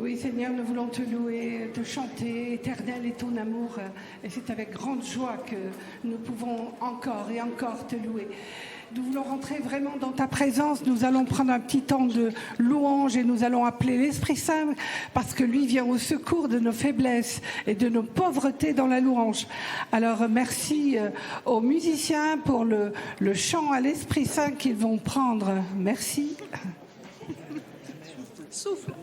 Oui, Seigneur, nous voulons te louer, te chanter, éternel est ton amour. Et c'est avec grande joie que nous pouvons encore et encore te louer. Nous voulons rentrer vraiment dans ta présence. Nous allons prendre un petit temps de louange et nous allons appeler l'Esprit Saint parce que lui vient au secours de nos faiblesses et de nos pauvretés dans la louange. Alors merci aux musiciens pour le chant à l'Esprit Saint qu'ils vont prendre. Merci. Souffle.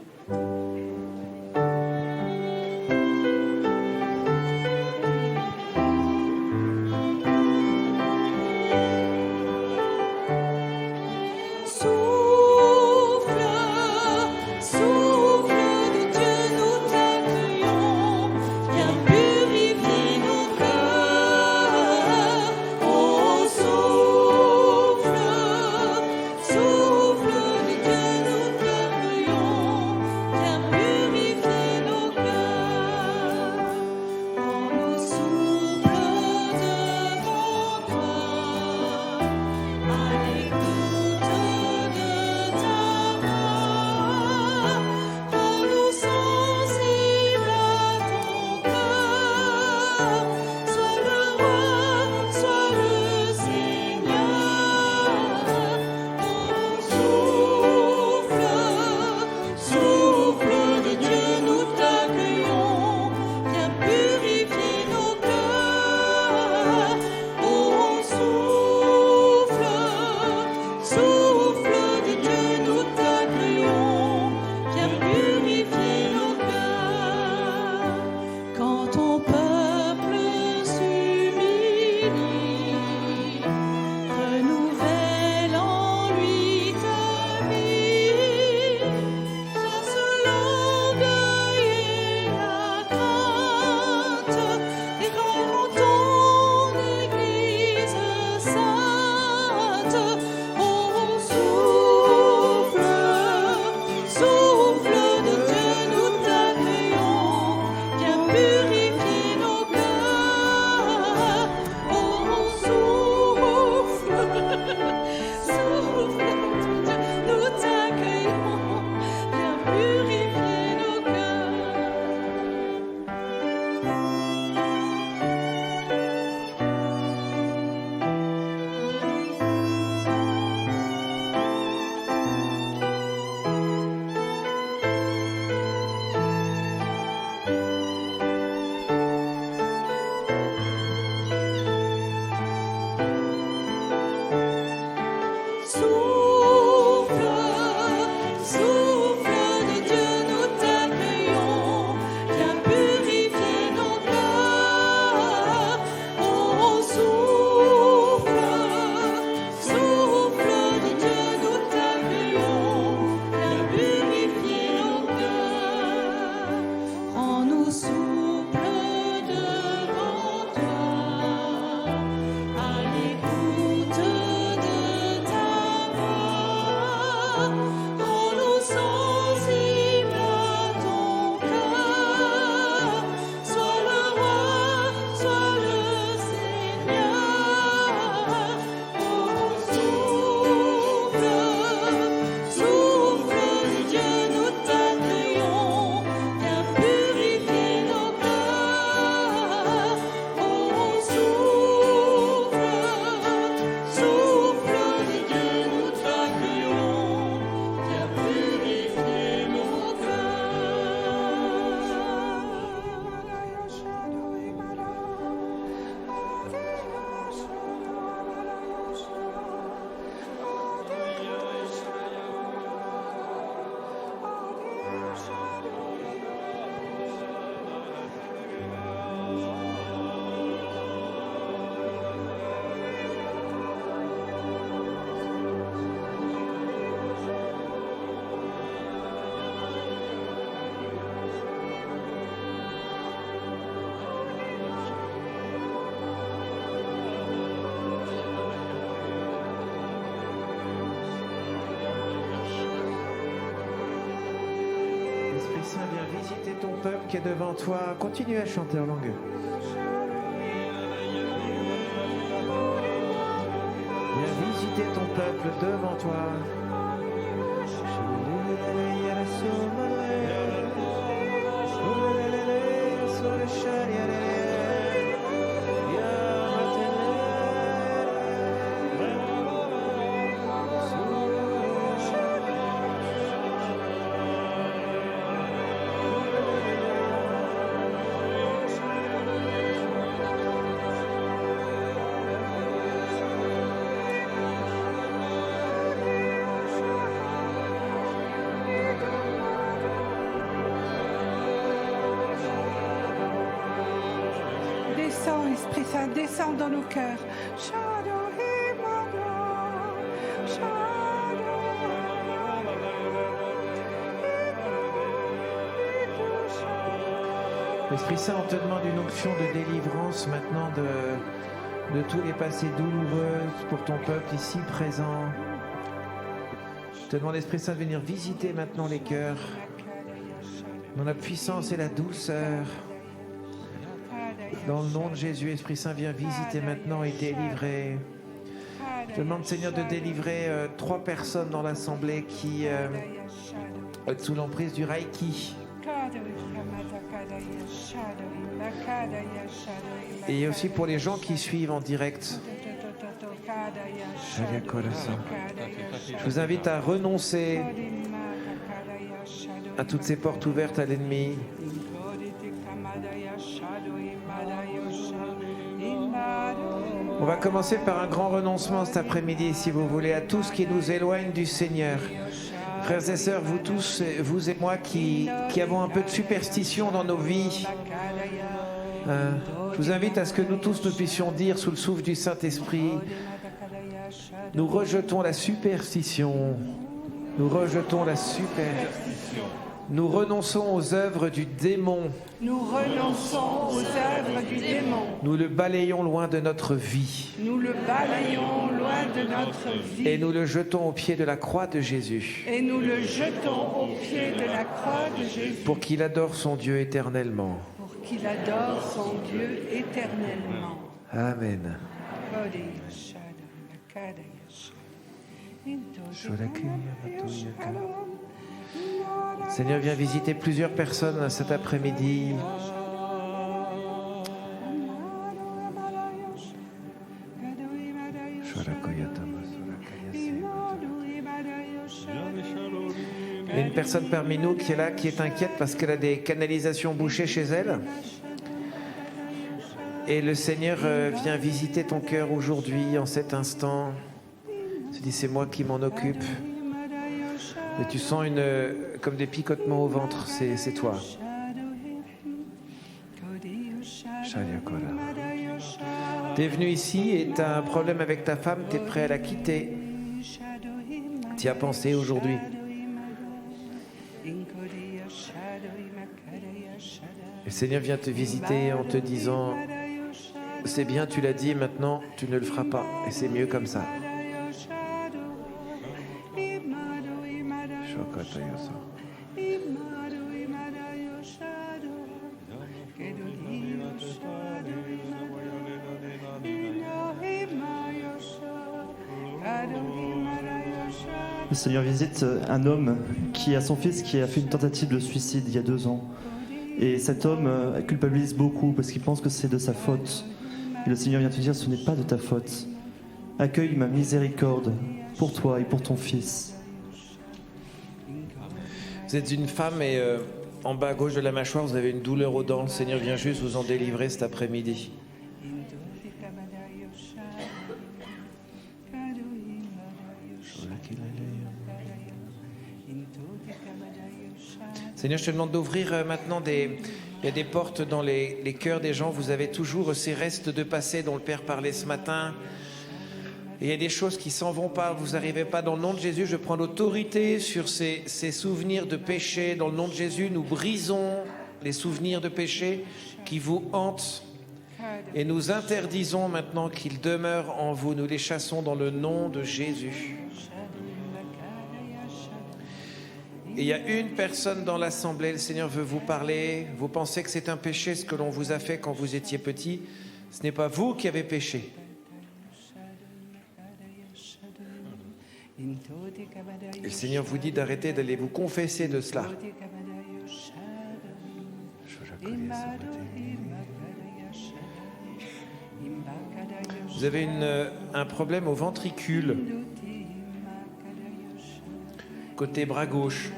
Qui est devant toi, continue à chanter en langue. Viens visiter ton peuple devant toi. Descends, Esprit Saint, descends dans nos cœurs. Esprit Saint, on te demande une onction de délivrance maintenant de tous les passés douloureux pour ton peuple ici présent. Je te demande, Esprit Saint, de venir visiter maintenant les cœurs dans la puissance et la douceur. Dans le nom de Jésus, Esprit Saint, viens visiter maintenant et délivrer. Je te demande, Seigneur, de délivrer 3 personnes dans l'assemblée qui sont sous l'emprise du Reiki. Et aussi pour les gens qui suivent en direct. Je vous invite à renoncer à toutes ces portes ouvertes à l'ennemi. On va commencer par un grand renoncement cet après-midi, si vous voulez, à tout ce qui nous éloigne du Seigneur. Frères et sœurs, vous tous, vous et moi qui avons un peu de superstition dans nos vies, je vous invite à ce que nous tous nous puissions dire sous le souffle du Saint-Esprit, nous rejetons la superstition, nous rejetons la superstition. Nous renonçons aux œuvres du démon. Nous renonçons aux œuvres du démon. Nous le balayons loin de notre vie. Nous le balayons loin de notre vie. Et nous le jetons au pied de la croix de Jésus. Et nous le jetons au pied de la croix de Jésus. Pour qu'il adore son Dieu éternellement. Pour qu'il adore son Dieu éternellement. Amen. Seigneur, viens visiter plusieurs personnes cet après-midi. Il y a une personne parmi nous qui est là, qui est inquiète parce qu'elle a des canalisations bouchées chez elle. Et le Seigneur vient visiter ton cœur aujourd'hui, en cet instant. Tu dis, c'est moi qui m'en occupe. Et tu sens comme des picotements au ventre, c'est toi. Tu es venu ici et tu as un problème avec ta femme, tu es prêt à la quitter. Tu y as pensé aujourd'hui. Le Seigneur vient te visiter en te disant, c'est bien, tu l'as dit, maintenant tu ne le feras pas. Et c'est mieux comme ça. Le Seigneur visite un homme qui a son fils qui a fait une tentative de suicide il y a 2 ans. Et cet homme culpabilise beaucoup parce qu'il pense que c'est de sa faute. Et le Seigneur vient te dire, ce n'est pas de ta faute. Accueille ma miséricorde pour toi et pour ton fils. Vous êtes une femme et en bas à gauche de la mâchoire, vous avez une douleur aux dents. Le Seigneur vient juste vous en délivrer cet après-midi. Seigneur, je te demande d'ouvrir maintenant il y a des portes dans les cœurs des gens. Vous avez toujours ces restes de passé dont le Père parlait ce matin. Et il y a des choses qui s'en vont pas, vous n'arrivez pas. Dans le nom de Jésus, je prends l'autorité sur ces souvenirs de péché. Dans le nom de Jésus, nous brisons les souvenirs de péché qui vous hantent. Et nous interdisons maintenant qu'ils demeurent en vous. Nous les chassons dans le nom de Jésus. Et il y a une personne dans l'assemblée, le Seigneur veut vous parler. Vous pensez que c'est un péché ce que l'on vous a fait quand vous étiez petit. Ce n'est pas vous qui avez péché. Et le Seigneur vous dit d'arrêter d'aller vous confesser de cela. Vous avez un problème au ventricule, côté bras gauche,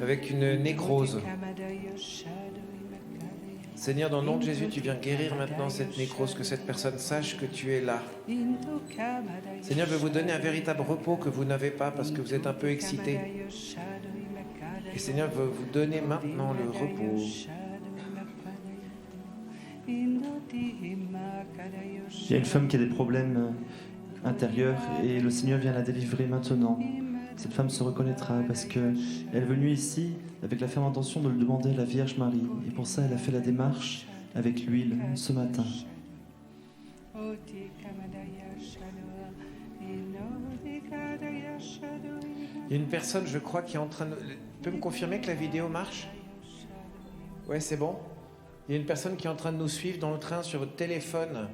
avec une nécrose. Seigneur, dans le nom de Jésus, tu viens guérir maintenant cette nécrose, que cette personne sache que tu es là. Seigneur, je veux vous donner un véritable repos que vous n'avez pas parce que vous êtes un peu excité. Et Seigneur, je veux vous donner maintenant le repos. Il y a une femme qui a des problèmes intérieurs et le Seigneur vient la délivrer maintenant. Cette femme se reconnaîtra parce qu'elle est venue ici avec la ferme intention de le demander à la Vierge Marie. Et pour ça, elle a fait la démarche avec l'huile ce matin. Il y a une personne, je crois, qui est en train de... Tu peux me confirmer que la vidéo marche? Ouais, c'est bon. Il y a une personne qui est en train de nous suivre dans le train sur votre téléphone.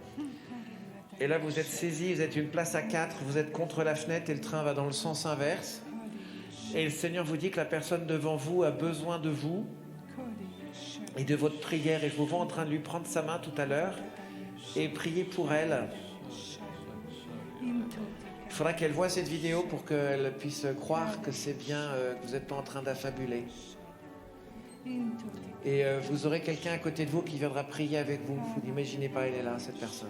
Et là, vous êtes saisi, vous êtes une place à 4, vous êtes contre la fenêtre et le train va dans le sens inverse. Et le Seigneur vous dit que la personne devant vous a besoin de vous et de votre prière. Et je vous vois en train de lui prendre sa main tout à l'heure et prier pour elle. Il faudra qu'elle voie cette vidéo pour qu'elle puisse croire que c'est bien, que vous n'êtes pas en train d'affabuler. Et vous aurez quelqu'un à côté de vous qui viendra prier avec vous. Vous n'imaginez pas, elle est là, cette personne.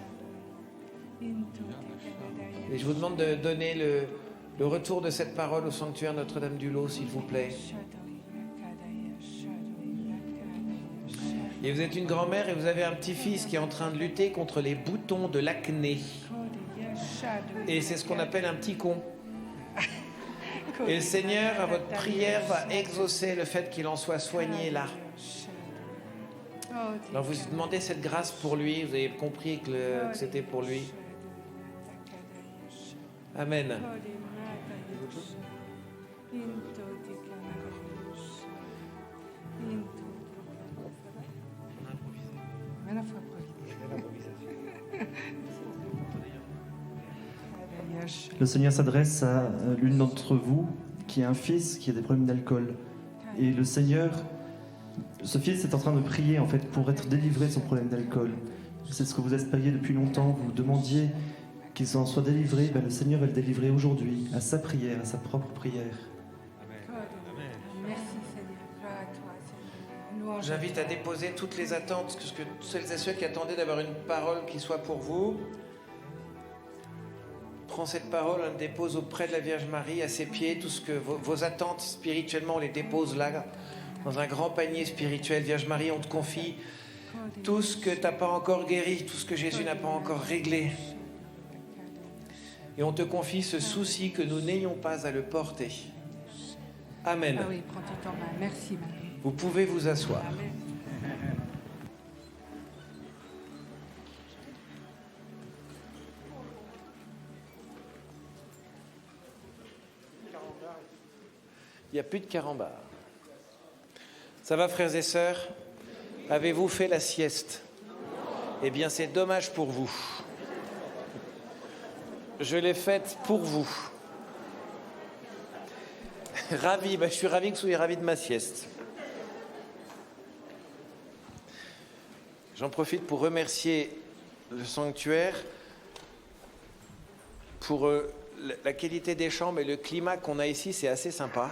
Et je vous demande de donner le retour de cette parole au sanctuaire Notre-Dame-du-Lot, s'il vous plaît. Et vous êtes une grand-mère et vous avez un petit-fils qui est en train de lutter contre les boutons de l'acné. Et c'est ce qu'on appelle un petit con. Et le Seigneur, à votre prière, va exaucer le fait qu'il en soit soigné là. Alors vous demandez cette grâce pour lui, vous avez compris que c'était pour lui. Amen. Le Seigneur s'adresse à l'une d'entre vous qui a un fils qui a des problèmes d'alcool. Et le Seigneur, ce fils est en train de prier en fait pour être délivré de son problème d'alcool. C'est ce que vous espériez depuis longtemps, vous demandiez qu'il en soit délivré. Ben, le Seigneur va le délivrer aujourd'hui, à sa prière, à sa propre prière. Merci Seigneur, gloire à toi Seigneur. J'invite à déposer toutes les attentes, parce que celles et ceux qui attendaient d'avoir une parole qui soit pour vous, prends cette parole, on la dépose auprès de la Vierge Marie, à ses pieds, tout ce que vos attentes spirituellement, on les dépose là, dans un grand panier spirituel. Vierge Marie, on te confie tout ce que tu n'as pas encore guéri, tout ce que Jésus n'a pas encore réglé. Et on te confie ce souci que nous n'ayons pas à le porter. Amen. Ah oui, prends ton main. Merci Marie. Vous pouvez vous asseoir. Il n'y a plus de carambar. Ça va, frères et sœurs? Avez-vous fait la sieste? Eh bien, c'est dommage pour vous. Je l'ai faite pour vous. Ravi, je suis ravi que vous soyez ravis de ma sieste. J'en profite pour remercier le sanctuaire pour la qualité des chambres et le climat qu'on a ici, c'est assez sympa.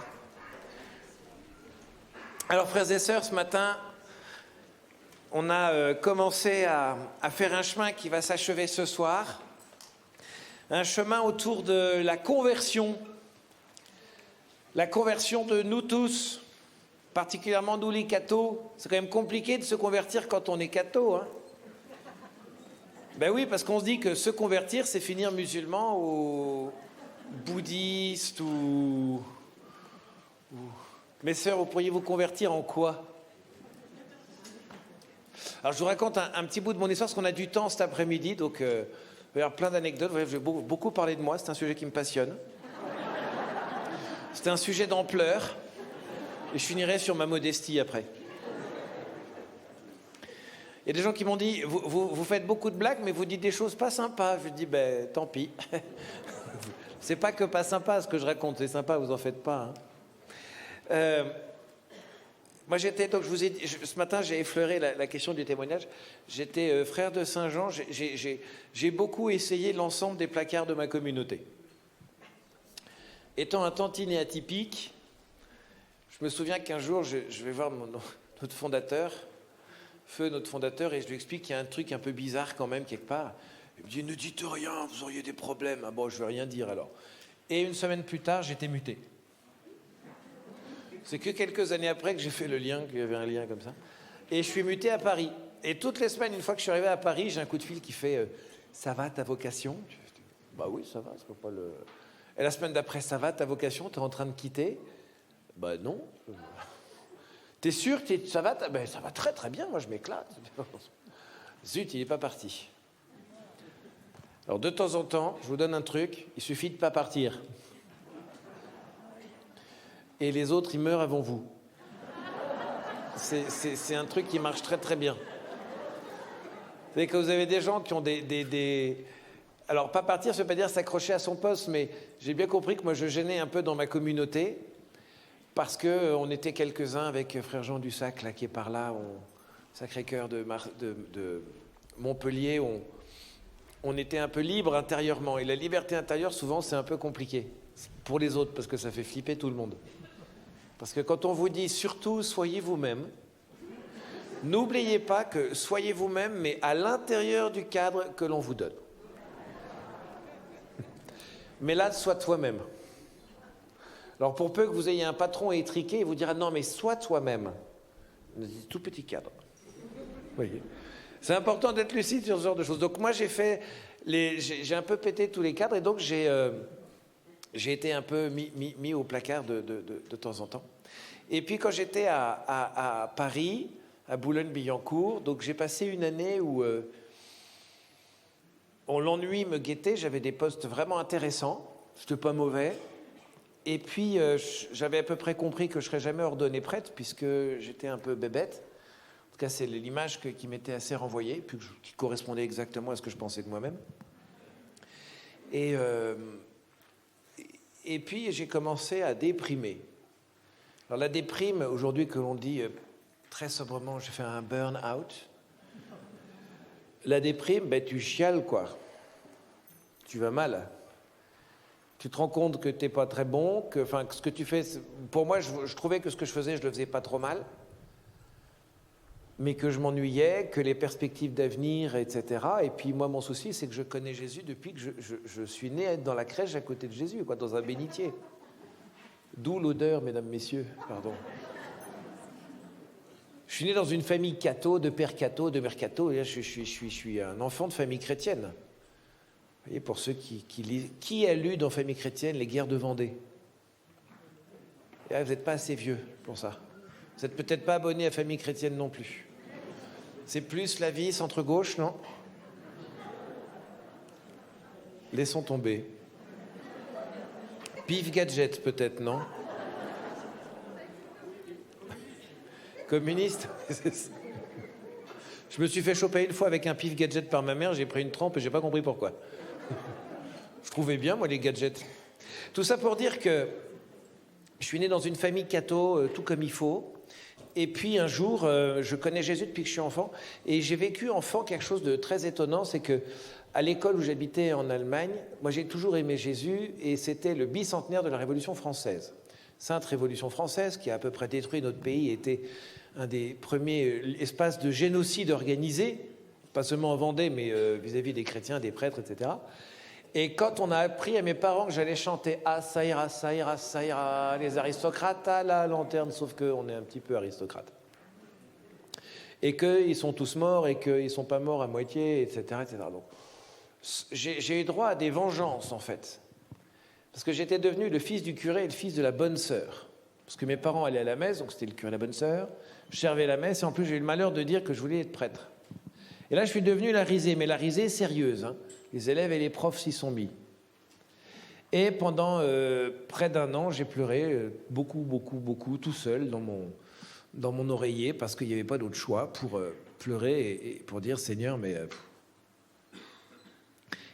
Alors, frères et sœurs, ce matin, on a commencé à faire un chemin qui va s'achever ce soir. Un chemin autour de la conversion. La conversion de nous tous, particulièrement nous les cathos. C'est quand même compliqué de se convertir quand on est catho, hein. Ben oui, parce qu'on se dit que se convertir, c'est finir musulman ou bouddhiste ou... Mes sœurs, vous pourriez vous convertir en quoi? Alors je vous raconte un petit bout de mon histoire, parce qu'on a du temps cet après-midi, donc il va y avoir plein d'anecdotes. Je vais beaucoup parler de moi, c'est un sujet qui me passionne. C'est un sujet d'ampleur, et je finirai sur ma modestie après. Il y a des gens qui m'ont dit, vous faites beaucoup de blagues, mais vous dites des choses pas sympas. Je dis, tant pis. C'est pas que pas sympa ce que je raconte, c'est sympa, vous en faites pas. Hein. Moi, j'étais, donc je vous ai dit, ce matin, j'ai effleuré la question du témoignage. J'étais frère de Saint-Jean. J'ai beaucoup essayé l'ensemble des placards de ma communauté. Étant un tantinet atypique, je me souviens qu'un jour, je vais voir notre fondateur, Feu, notre fondateur, et je lui explique qu'il y a un truc un peu bizarre quand même, quelque part. Il me dit, ne dites rien, vous auriez des problèmes. Ah bon, je ne vais rien dire alors. Et une semaine plus tard, j'étais muté. C'est que quelques années après que j'ai fait le lien, qu'il y avait un lien comme ça. Et je suis muté à Paris. Et toutes les semaines, une fois que je suis arrivé à Paris, j'ai un coup de fil qui fait ça va ta vocation? Bah oui, ça va, c'est pas le... Et la semaine d'après, ça va ta vocation? T'es en train de quitter? Bah non. T'es sûr que ça va? Ben, ça va très très bien, moi je m'éclate. Zut, il n'est pas parti. Alors de temps en temps, je vous donne un truc, il suffit de ne pas partir. Et les autres, ils meurent avant vous. C'est un truc qui marche très très bien. Vous savez que vous avez des gens qui ont des... Alors, pas partir, ça ne veut pas dire s'accrocher à son poste, mais j'ai bien compris que moi, je gênais un peu dans ma communauté, parce qu'on était quelques-uns avec frère Jean Dussac, là, qui est par là, Sacré-Cœur de Montpellier, on était un peu libre intérieurement. Et la liberté intérieure, souvent, c'est un peu compliqué. Pour les autres, parce que ça fait flipper tout le monde. Parce que quand on vous dit surtout soyez vous-même, n'oubliez pas que soyez vous-même, mais à l'intérieur du cadre que l'on vous donne. Mais là, sois toi-même. Alors pour peu que vous ayez un patron étriqué, il vous dira non, mais sois toi-même. Tout petit cadre. Vous voyez. C'est important d'être lucide sur ce genre de choses. Donc moi, j'ai un peu pété tous les cadres et donc j'ai été un peu mis au placard de temps en temps. Et puis quand j'étais à Paris, à Boulogne-Billancourt, donc j'ai passé une année où l'ennui me guettait, j'avais des postes vraiment intéressants, c'était pas mauvais. Et puis j'avais à peu près compris que je serais jamais ordonné prêtre puisque j'étais un peu bébête. En tout cas, c'est l'image qui m'était assez renvoyée, puis qui correspondait exactement à ce que je pensais de moi-même. Et puis, j'ai commencé à déprimer. Alors, la déprime, aujourd'hui, que l'on dit très sobrement, j'ai fait un burn-out. La déprime, ben, tu chiales, quoi. Tu vas mal. Tu te rends compte que tu n'es pas très bon, que ce que tu fais... Pour moi, je trouvais que ce que je faisais, je ne le faisais pas trop mal, mais que je m'ennuyais, que les perspectives d'avenir, etc. Et puis moi, mon souci, c'est que je connais Jésus depuis que je suis né dans la crèche à côté de Jésus, quoi, dans un bénitier. D'où l'odeur, mesdames, messieurs, pardon. Je suis né dans une famille catho, de père catho, de mère catho, et là, je suis un enfant de famille chrétienne. Vous voyez, pour ceux qui lisent, qui a lu dans famille chrétienne les guerres de Vendée? Et là, vous n'êtes pas assez vieux pour ça. Vous n'êtes peut-être pas abonné à famille chrétienne non plus. C'est plus la vie centre-gauche, non? Laissons tomber. Pif Gadget, peut-être, non? Communiste? Je me suis fait choper une fois avec un Pif Gadget par ma mère, j'ai pris une trempe et j'ai pas compris pourquoi. Je trouvais bien, moi, les gadgets. Tout ça pour dire que je suis né dans une famille catho, tout comme il faut. Et puis un jour, je connais Jésus depuis que je suis enfant, et j'ai vécu enfant quelque chose de très étonnant, c'est que à l'école où j'habitais en Allemagne, moi j'ai toujours aimé Jésus, et c'était le bicentenaire de la Révolution française. Sainte Révolution française, qui a à peu près détruit notre pays, était un des premiers espaces de génocide organisé, pas seulement en Vendée, mais vis-à-vis des chrétiens, des prêtres, etc. Et quand on a appris à mes parents que j'allais chanter « Ah, ça ira, ça ira, ça ira, les aristocrates à la lanterne », sauf qu'on est un petit peu aristocrates. Et qu'ils sont tous morts et qu'ils ne sont pas morts à moitié, etc. etc. Donc, j'ai eu droit à des vengeances, en fait. Parce que j'étais devenu le fils du curé et le fils de la bonne sœur. Parce que mes parents allaient à la messe, donc c'était le curé et la bonne sœur. Je servais la messe et en plus j'ai eu le malheur de dire que je voulais être prêtre. Et là je suis devenu la risée, mais la risée sérieuse, hein. Les élèves et les profs s'y sont mis. Et pendant près d'un an, j'ai pleuré beaucoup, tout seul dans mon oreiller, parce qu'il n'y avait pas d'autre choix pour pleurer et pour dire « Seigneur, mais...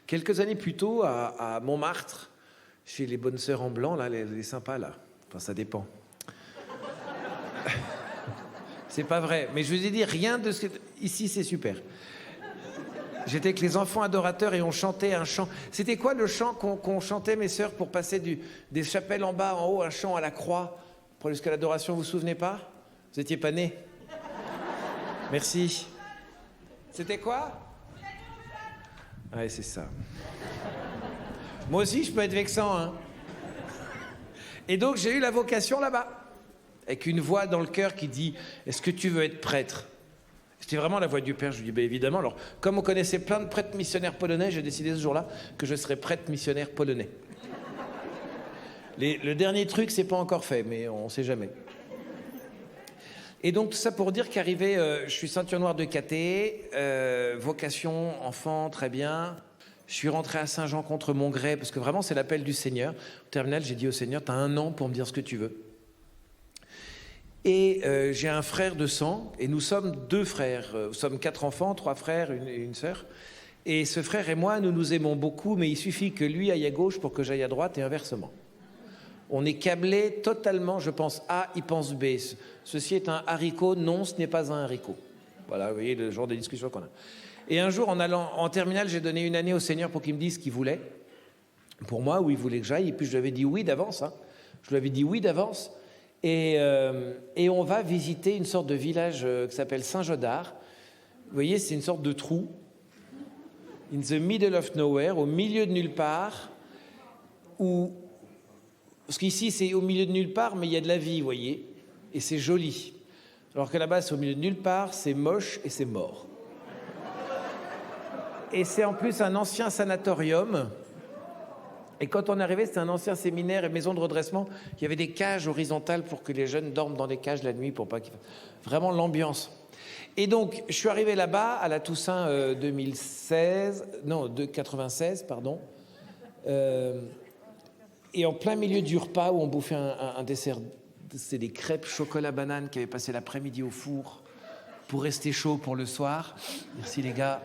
Quelques années plus tôt, à Montmartre, chez les bonnes sœurs en blanc, là, les sympas, là. Enfin, ça dépend. C'est pas vrai. Mais je vous ai dit, rien de ce que... Ici, c'est super. J'étais avec les enfants adorateurs et on chantait un chant. C'était quoi le chant qu'on chantait, mes sœurs, pour passer des chapelles en bas, en haut, un chant à la croix, pour jusqu'à l'adoration, vous vous souvenez pas? Vous étiez pas nés. Merci. C'était quoi? Ouais, c'est ça. Moi aussi, je peux être vexant, hein. Et donc, j'ai eu la vocation là-bas, avec une voix dans le cœur qui dit « Est-ce que tu veux être prêtre ?» C'était vraiment la voix du Père. Je lui dis, évidemment. Alors, comme on connaissait plein de prêtres missionnaires polonais, j'ai décidé ce jour-là que je serais prêtre missionnaire polonais. Le dernier truc, c'est pas encore fait, mais on sait jamais. Et donc, tout ça pour dire qu'arrivé, je suis ceinture noire de caté, vocation, enfant, très bien. Je suis rentré à Saint-Jean contre mon gré, parce que vraiment, c'est l'appel du Seigneur. Au terminal, j'ai dit au Seigneur, t'as 1 an pour me dire ce que tu veux. Et j'ai un frère de sang, et nous sommes 2 frères. Nous sommes 4 enfants, 3 frères, une sœur. Et ce frère et moi, nous nous aimons beaucoup, mais il suffit que lui aille à gauche pour que j'aille à droite, et inversement. On est câblés totalement, je pense A, il pense B. Ceci est un haricot, non, ce n'est pas un haricot. Voilà, vous voyez le genre de discussion qu'on a. Et un jour, en allant en terminale, j'ai donné 1 année au Seigneur pour qu'il me dise ce qu'il voulait, pour moi, où il voulait que j'aille, et puis je lui avais dit oui d'avance. Hein. Je lui avais dit oui d'avance. Et on va visiter une sorte de village qui s'appelle Saint-Jodard. Vous voyez, c'est une sorte de trou. In the middle of nowhere, au milieu de nulle part. Parce qu'ici, c'est au milieu de nulle part, mais il y a de la vie, vous voyez. Et c'est joli. Alors que là-bas, c'est au milieu de nulle part, c'est moche et c'est mort. Et c'est en plus un ancien sanatorium. Et quand on est arrivé, c'était un ancien séminaire et maison de redressement. Il y avait des cages horizontales pour que les jeunes dorment dans des cages la nuit, pour pas qu'ils... Vraiment l'ambiance. Et donc, je suis arrivé là-bas à la Toussaint 96, pardon. Et en plein milieu du repas où on bouffait un dessert, c'est des crêpes chocolat banane qui avaient passé l'après-midi au four pour rester chaud pour le soir. Merci les gars.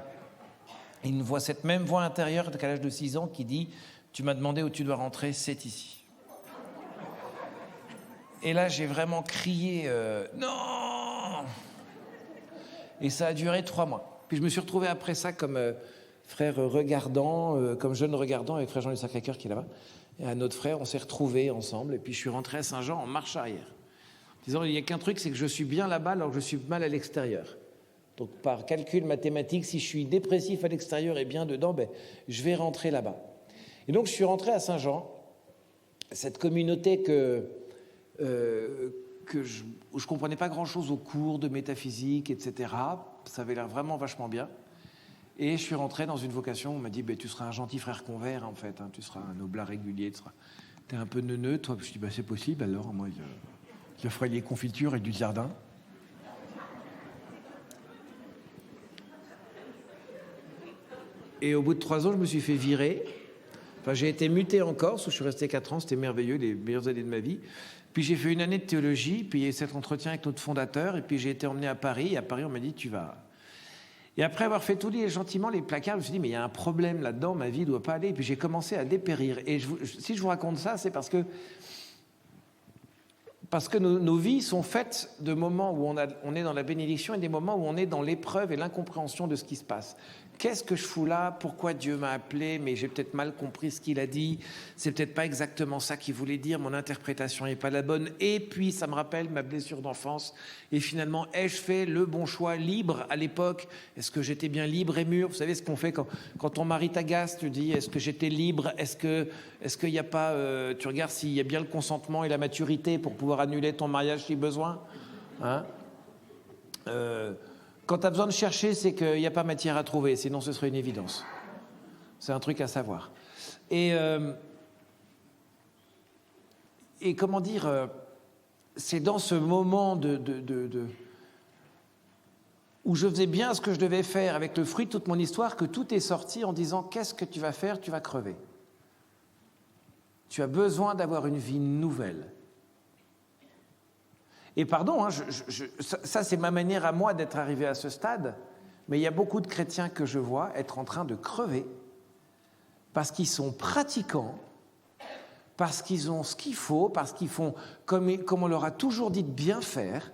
Et une voix, cette même voix intérieure qu'à l'âge de 6 ans qui dit... Tu m'as demandé où tu dois rentrer, c'est ici. Et là, j'ai vraiment crié non. Et ça a duré 3 mois. Puis je me suis retrouvé après ça comme frère regardant, comme jeune regardant avec frère Jean du Sacré-Cœur qui est là-bas. Et un autre frère, on s'est retrouvés ensemble. Et puis je suis rentré à Saint-Jean en marche arrière. Disant, il n'y a qu'un truc, c'est que je suis bien là-bas alors que je suis mal à l'extérieur. Donc par calcul mathématique, si je suis dépressif à l'extérieur et bien dedans, je vais rentrer là-bas. Et donc, je suis rentré à Saint-Jean, cette communauté où je ne comprenais pas grand-chose aux cours de métaphysique, etc. Ça avait l'air vraiment vachement bien. Et je suis rentré dans une vocation, on m'a dit, tu seras un gentil frère convert, en fait. Hein, tu seras un oblat régulier, tu es un peu neuneux. Toi, je dis, c'est possible, alors. Moi, je ferai les confitures et du jardin. Et au bout de 3 ans, je me suis fait virer. Enfin, j'ai été muté en Corse, où je suis resté 4 ans, c'était merveilleux, les meilleures années de ma vie. Puis j'ai fait 1 année de théologie, puis il y a eu cet entretien avec notre fondateur, et puis j'ai été emmené à Paris, et à Paris on m'a dit tu vas... Et après avoir fait tout gentiment les placards, je me suis dit mais il y a un problème là-dedans, ma vie ne doit pas aller, et puis j'ai commencé à dépérir. Et si je vous raconte ça, c'est parce que nos vies sont faites de moments où on est dans la bénédiction et des moments où on est dans l'épreuve et l'incompréhension de ce qui se passe. Qu'est-ce que je fous là? Pourquoi Dieu m'a appelé? Mais j'ai peut-être mal compris ce qu'il a dit. C'est peut-être pas exactement ça qu'il voulait dire. Mon interprétation n'est pas la bonne. Et puis, ça me rappelle ma blessure d'enfance. Et finalement, ai-je fait le bon choix libre à l'époque? Est-ce que j'étais bien libre et mûr? Vous savez ce qu'on fait quand ton mari t'agace, tu dis, est-ce que j'étais libre? Est-ce qu'il n'y a pas... tu regardes s'il y a bien le consentement et la maturité pour pouvoir annuler ton mariage si besoin, hein? Quand tu as besoin de chercher, c'est qu'il n'y a pas matière à trouver, sinon ce serait une évidence. C'est un truc à savoir. Et comment dire, c'est dans ce moment où je faisais bien ce que je devais faire avec le fruit de toute mon histoire que tout est sorti en disant « Qu'est-ce que tu vas faire? Tu vas crever. Tu as besoin d'avoir une vie nouvelle. » Et pardon, hein, ça c'est ma manière à moi d'être arrivé à ce stade, mais il y a beaucoup de chrétiens que je vois être en train de crever parce qu'ils sont pratiquants, parce qu'ils ont ce qu'il faut, parce qu'ils font comme on leur a toujours dit de bien faire,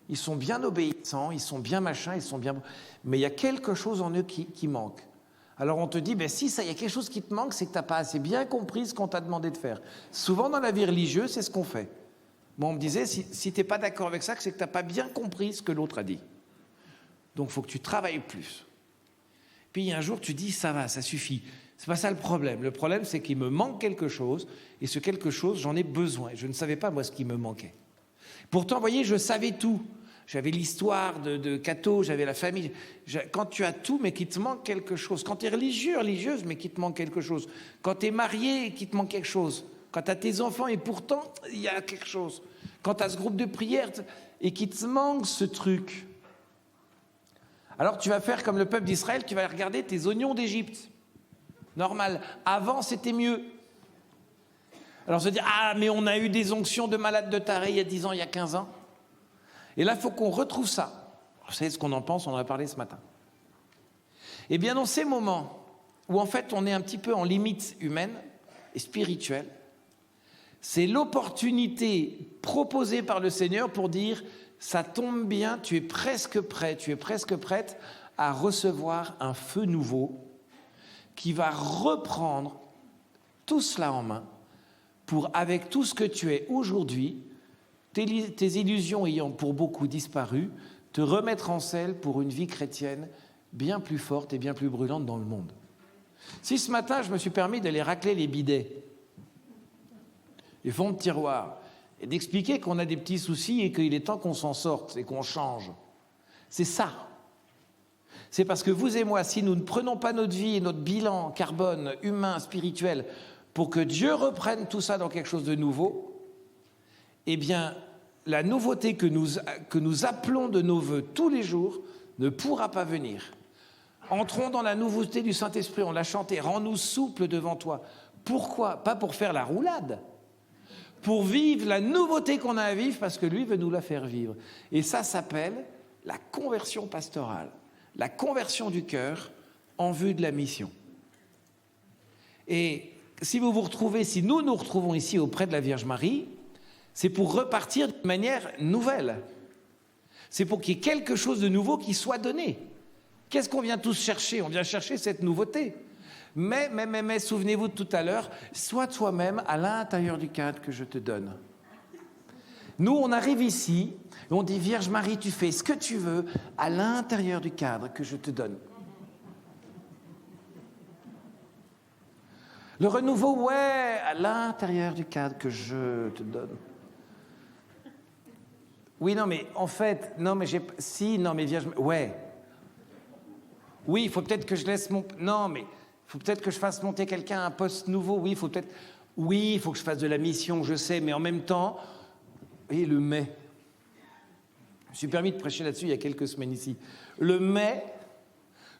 ils sont bien obéissants, ils sont bien machins, ils sont bien... Mais il y a quelque chose en eux qui manque. Alors on te dit, si ça, il y a quelque chose qui te manque, c'est que tu n'as pas assez bien compris ce qu'on t'a demandé de faire. Souvent dans la vie religieuse, c'est ce qu'on fait. Moi, on me disait, si tu n'es pas d'accord avec ça, c'est que tu n'as pas bien compris ce que l'autre a dit. Donc il faut que tu travailles plus. Puis un jour, tu dis, ça va, ça suffit. C'est pas ça le problème. Le problème, c'est qu'il me manque quelque chose, et ce quelque chose, j'en ai besoin. Je ne savais pas, moi, ce qui me manquait. Pourtant, vous voyez, je savais tout. J'avais l'histoire de Cato, j'avais la famille. Quand tu as tout, mais qu'il te manque quelque chose. Quand tu es religieux, religieuse, mais qu'il te manque quelque chose. Quand tu es marié et qu'il te manque quelque chose. Quand tu as tes enfants et pourtant, il y a quelque chose. Quand tu as ce groupe de prière et qu'il te manque ce truc. Alors tu vas faire comme le peuple d'Israël, tu vas regarder tes oignons d'Égypte. Normal. Avant, c'était mieux. Alors se dire, mais on a eu des onctions de malades de taré il y a 10 ans, il y a 15 ans. Et là, il faut qu'on retrouve ça. Vous savez ce qu'on en pense, on en a parlé ce matin. Eh bien, dans ces moments où en fait on est un petit peu en limite humaine et spirituelle, c'est l'opportunité proposée par le Seigneur pour dire, ça tombe bien, tu es presque prête à recevoir un feu nouveau qui va reprendre tout cela en main pour, avec tout ce que tu es aujourd'hui, tes illusions ayant pour beaucoup disparu, te remettre en selle pour une vie chrétienne bien plus forte et bien plus brûlante dans le monde. Si ce matin, je me suis permis d'aller racler les bidets, les fonds de tiroir, et d'expliquer qu'on a des petits soucis et qu'il est temps qu'on s'en sorte et qu'on change, c'est ça. C'est parce que vous et moi, si nous ne prenons pas notre vie et notre bilan carbone, humain, spirituel, pour que Dieu reprenne tout ça dans quelque chose de nouveau, eh bien, la nouveauté que nous appelons de nos vœux tous les jours ne pourra pas venir. Entrons dans la nouveauté du Saint-Esprit, on l'a chanté, rends-nous souples devant toi. Pourquoi ? Pas pour faire la roulade, pour vivre la nouveauté qu'on a à vivre, parce que lui veut nous la faire vivre. Et ça s'appelle la conversion pastorale, la conversion du cœur en vue de la mission. Et si nous nous retrouvons ici auprès de la Vierge Marie, c'est pour repartir de manière nouvelle. C'est pour qu'il y ait quelque chose de nouveau qui soit donné. Qu'est-ce qu'on vient tous chercher ? On vient chercher cette nouveauté. Mais, souvenez-vous de tout à l'heure, sois toi-même à l'intérieur du cadre que je te donne. Nous, on arrive ici, et on dit, Vierge Marie, tu fais ce que tu veux à l'intérieur du cadre que je te donne. Le renouveau, ouais, à l'intérieur du cadre que je te donne. Oui, non, mais en fait, Vierge, ouais. Oui, il faut peut-être que je laisse mon... Non, mais il faut peut-être que je fasse monter quelqu'un à un poste nouveau. Oui, il faut que je fasse de la mission, je sais, mais en même temps... Et le mais. Je me suis permis de prêcher là-dessus il y a quelques semaines ici. Le mais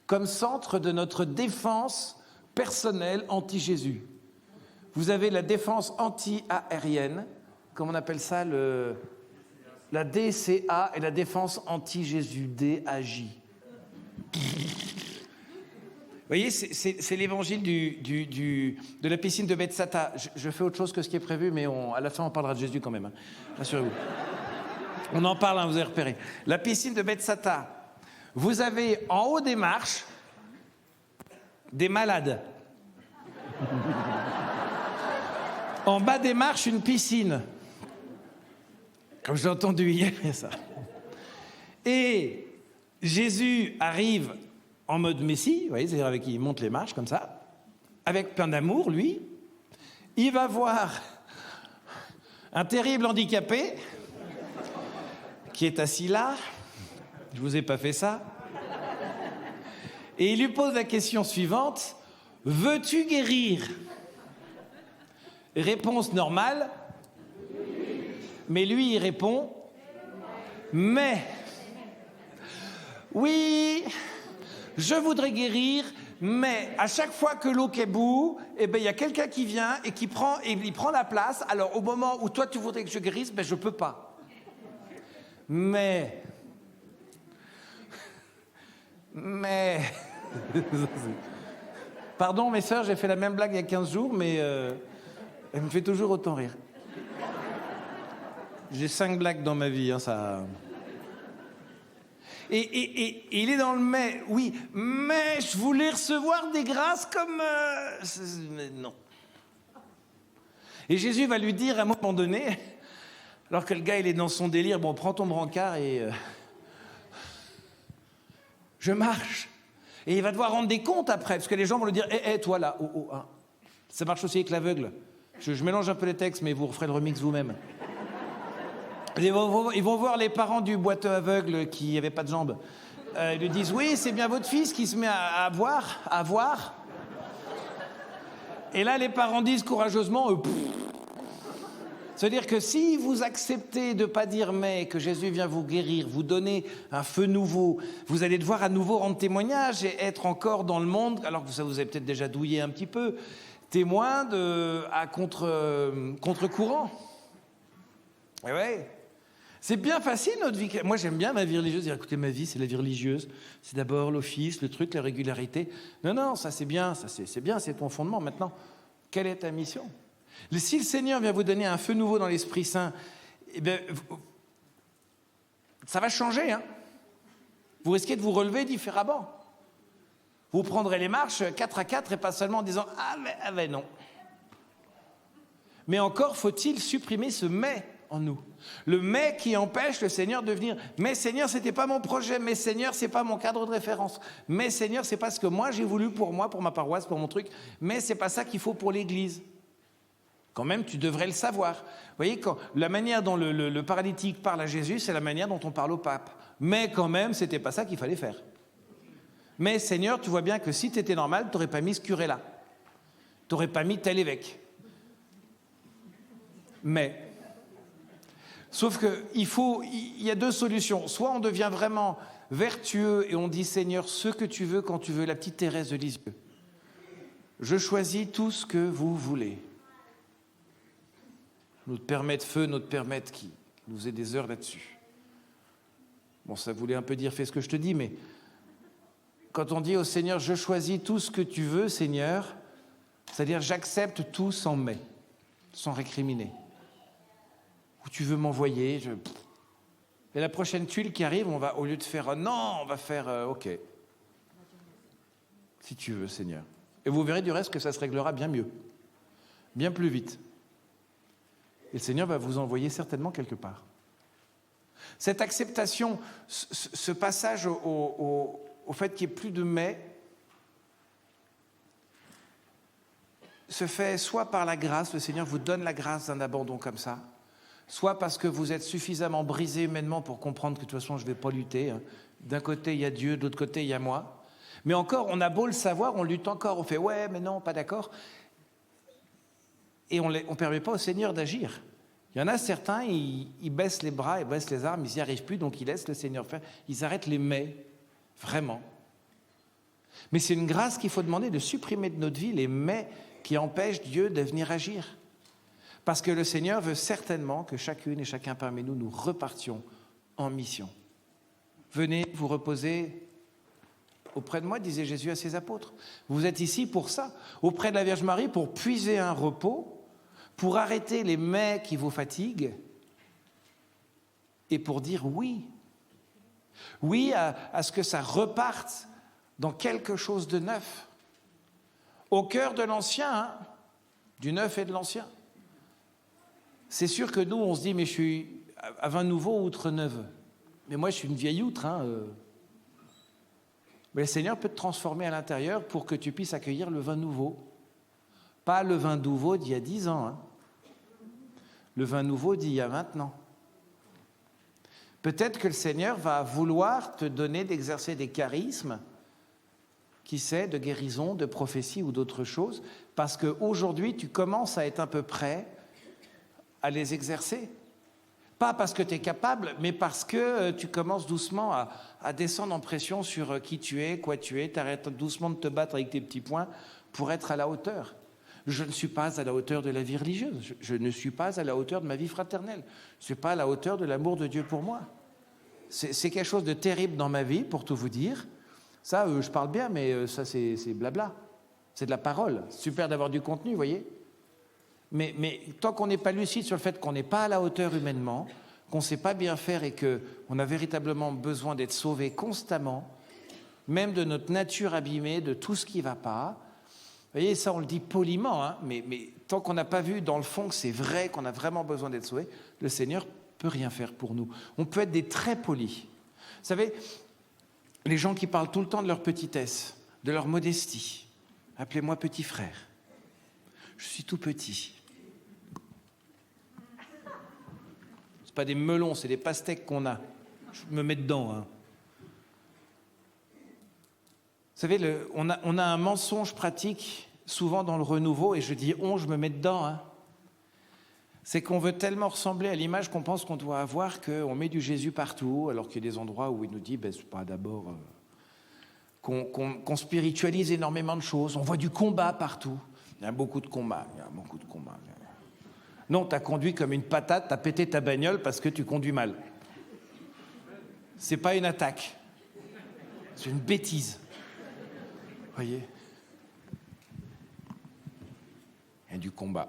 comme centre de notre défense personnelle anti-Jésus. Vous avez la défense anti-aérienne, comme on appelle ça, la DCA, et la défense anti-Jésus, DAJ. Vous voyez, c'est l'évangile de la piscine de Bethsata. Je fais autre chose que ce qui est prévu, mais à la fin, on parlera de Jésus quand même. Hein. Rassurez-vous. On en parle, hein, vous avez repéré. La piscine de Bethsata. Vous avez en haut des marches des malades. En bas des marches, une piscine. Comme j'ai entendu hier, ça. Et Jésus arrive en mode Messie, vous voyez, c'est-à-dire avec qui il monte les marches comme ça, avec plein d'amour, lui. Il va voir un terrible handicapé qui est assis là. Je vous ai pas fait ça. Et il lui pose la question suivante. Veux-tu guérir ? Réponse normale. Mais lui, il répond. Mais. Oui. Je voudrais guérir, mais à chaque fois que l'eau est bout, eh ben, il y a quelqu'un qui vient et il prend la place. Alors, au moment où toi, tu voudrais que je guérisse, ben, je peux pas. Mais... Pardon, mes sœurs, j'ai fait la même blague il y a 15 jours, mais elle me fait toujours autant rire. J'ai 5 blagues dans ma vie, hein, ça... Et il est dans le mais. Oui, mais je voulais recevoir des grâces comme... mais non. Et Jésus va lui dire à un moment donné, alors que le gars il est dans son délire, bon, prends ton brancard et... je marche. Et il va devoir rendre des comptes après, parce que les gens vont lui dire, toi là, hein. Ça marche aussi avec l'aveugle. Je mélange un peu les textes, mais vous referez le remix vous-même. Ils vont voir les parents du boiteux aveugle qui n'avait pas de jambes. Ils lui disent, oui, c'est bien votre fils qui se met à voir. Et là, les parents disent courageusement, c'est-à-dire que si vous acceptez de ne pas dire mais, que Jésus vient vous guérir, vous donner un feu nouveau, vous allez devoir à nouveau rendre témoignage et être encore dans le monde, alors que ça vous avez peut-être déjà douillé un petit peu, témoin à contre-courant. Et ouais. C'est bien facile notre vie. Moi j'aime bien ma vie religieuse. Dire, écoutez, ma vie c'est la vie religieuse. C'est d'abord l'office, le truc, la régularité. Non, ça c'est bien, c'est ton fondement. Maintenant, quelle est ta mission ? Si le Seigneur vient vous donner un feu nouveau dans l'Esprit Saint, eh bien, ça va changer. Hein. Vous risquez de vous relever différemment. Vous prendrez les marches 4 à 4 et pas seulement en disant « Ah mais non ». Mais encore faut-il supprimer ce « mais » en nous. Le « mais » qui empêche le Seigneur de venir. « Mais Seigneur, c'était pas mon projet. Mais Seigneur, c'est pas mon cadre de référence. Mais Seigneur, c'est pas ce que moi j'ai voulu pour moi, pour ma paroisse, pour mon truc. Mais c'est pas ça qu'il faut pour l'Église. » Quand même, tu devrais le savoir. Vous voyez, la manière dont le paralytique parle à Jésus, c'est la manière dont on parle au pape. Mais quand même, c'était pas ça qu'il fallait faire. Mais Seigneur, tu vois bien que si tu étais normal, tu n'aurais pas mis ce curé-là. Tu n'aurais pas mis tel évêque. Mais, sauf qu'il y a 2 solutions. Soit on devient vraiment vertueux et on dit Seigneur, ce que tu veux quand tu veux, la petite Thérèse de Lisieux. Je choisis tout ce que vous voulez. Notre Père Maître Feu, notre Père Maître qui nous faisait des heures là-dessus. Bon, ça voulait un peu dire fais ce que je te dis, mais quand on dit au Seigneur je choisis tout ce que tu veux, Seigneur, c'est-à-dire j'accepte tout sans mais, sans récriminer. Où tu veux m'envoyer, Et la prochaine tuile qui arrive, on va, au lieu de faire non, on va faire ok. Si tu veux, Seigneur. Et vous verrez du reste que ça se réglera bien mieux, bien plus vite. Et le Seigneur va vous envoyer certainement quelque part. Cette acceptation, ce passage au fait qu'il n'y ait plus de mais, se fait soit par la grâce, le Seigneur vous donne la grâce d'un abandon comme ça, soit parce que vous êtes suffisamment brisé humainement pour comprendre que de toute façon je ne vais pas lutter. D'un côté il y a Dieu, de l'autre côté il y a moi. Mais encore, on a beau le savoir, on lutte encore, on fait ouais mais non, pas d'accord. Et on ne permet pas au Seigneur d'agir. Il y en a certains, ils baissent les bras, ils baissent les armes, ils n'y arrivent plus, donc ils laissent le Seigneur faire. Ils arrêtent les mais, vraiment. Mais c'est une grâce qu'il faut demander de supprimer de notre vie les mais qui empêchent Dieu de venir agir. Parce que le Seigneur veut certainement que chacune et chacun parmi nous, nous repartions en mission. Venez vous reposer auprès de moi, disait Jésus à ses apôtres. Vous êtes ici pour ça, auprès de la Vierge Marie, pour puiser un repos, pour arrêter les mais qui vous fatiguent et pour dire oui. Oui à ce que ça reparte dans quelque chose de neuf. Au cœur de l'ancien, hein, du neuf et de l'ancien. C'est sûr que nous, on se dit, mais je suis à vin nouveau, outre neuve. Mais moi, je suis une vieille outre. Hein, Mais le Seigneur peut te transformer à l'intérieur pour que tu puisses accueillir le vin nouveau. Pas le vin nouveau d'il y a 10 ans. Hein. Le vin nouveau d'il y a 20 ans. Peut-être que le Seigneur va vouloir te donner d'exercer des charismes, qui sait, de guérison, de prophétie ou d'autres choses, parce qu'aujourd'hui, tu commences à être un peu prêt à les exercer. Pas parce que tu es capable, mais parce que tu commences doucement à descendre en pression sur qui tu es, quoi tu es. Tu arrêtes doucement de te battre avec tes petits poings pour être à la hauteur. Je ne suis pas à la hauteur de la vie religieuse. Je ne suis pas à la hauteur de ma vie fraternelle. Je ne suis pas à la hauteur de l'amour de Dieu pour moi. C'est quelque chose de terrible dans ma vie, pour tout vous dire. Ça, je parle bien, mais ça, c'est blabla. C'est de la parole. C'est super d'avoir du contenu, vous voyez. Mais tant qu'on n'est pas lucide sur le fait qu'on n'est pas à la hauteur humainement, qu'on ne sait pas bien faire et qu'on a véritablement besoin d'être sauvé constamment, même de notre nature abîmée, de tout ce qui ne va pas. Vous voyez, ça on le dit poliment, hein, mais tant qu'on n'a pas vu dans le fond que c'est vrai, qu'on a vraiment besoin d'être sauvé, le Seigneur ne peut rien faire pour nous. On peut être des très polis. Vous savez, les gens qui parlent tout le temps de leur petitesse, de leur modestie. Appelez-moi petit frère. Je suis tout petit. C'est pas des melons, c'est des pastèques qu'on a. Je me mets dedans. Hein. Vous savez, on a un mensonge pratique souvent dans le renouveau, et je dis je me mets dedans. Hein. C'est qu'on veut tellement ressembler à l'image qu'on pense qu'on doit avoir qu'on met du Jésus partout, alors qu'il y a des endroits où il nous dit, c'est pas d'abord qu'on spiritualise énormément de choses. On voit du combat partout. Il y a beaucoup de combats. Non, tu as conduit comme une patate, tu as pété ta bagnole parce que tu conduis mal. C'est pas une attaque. C'est une bêtise. Voyez, il y a du combat.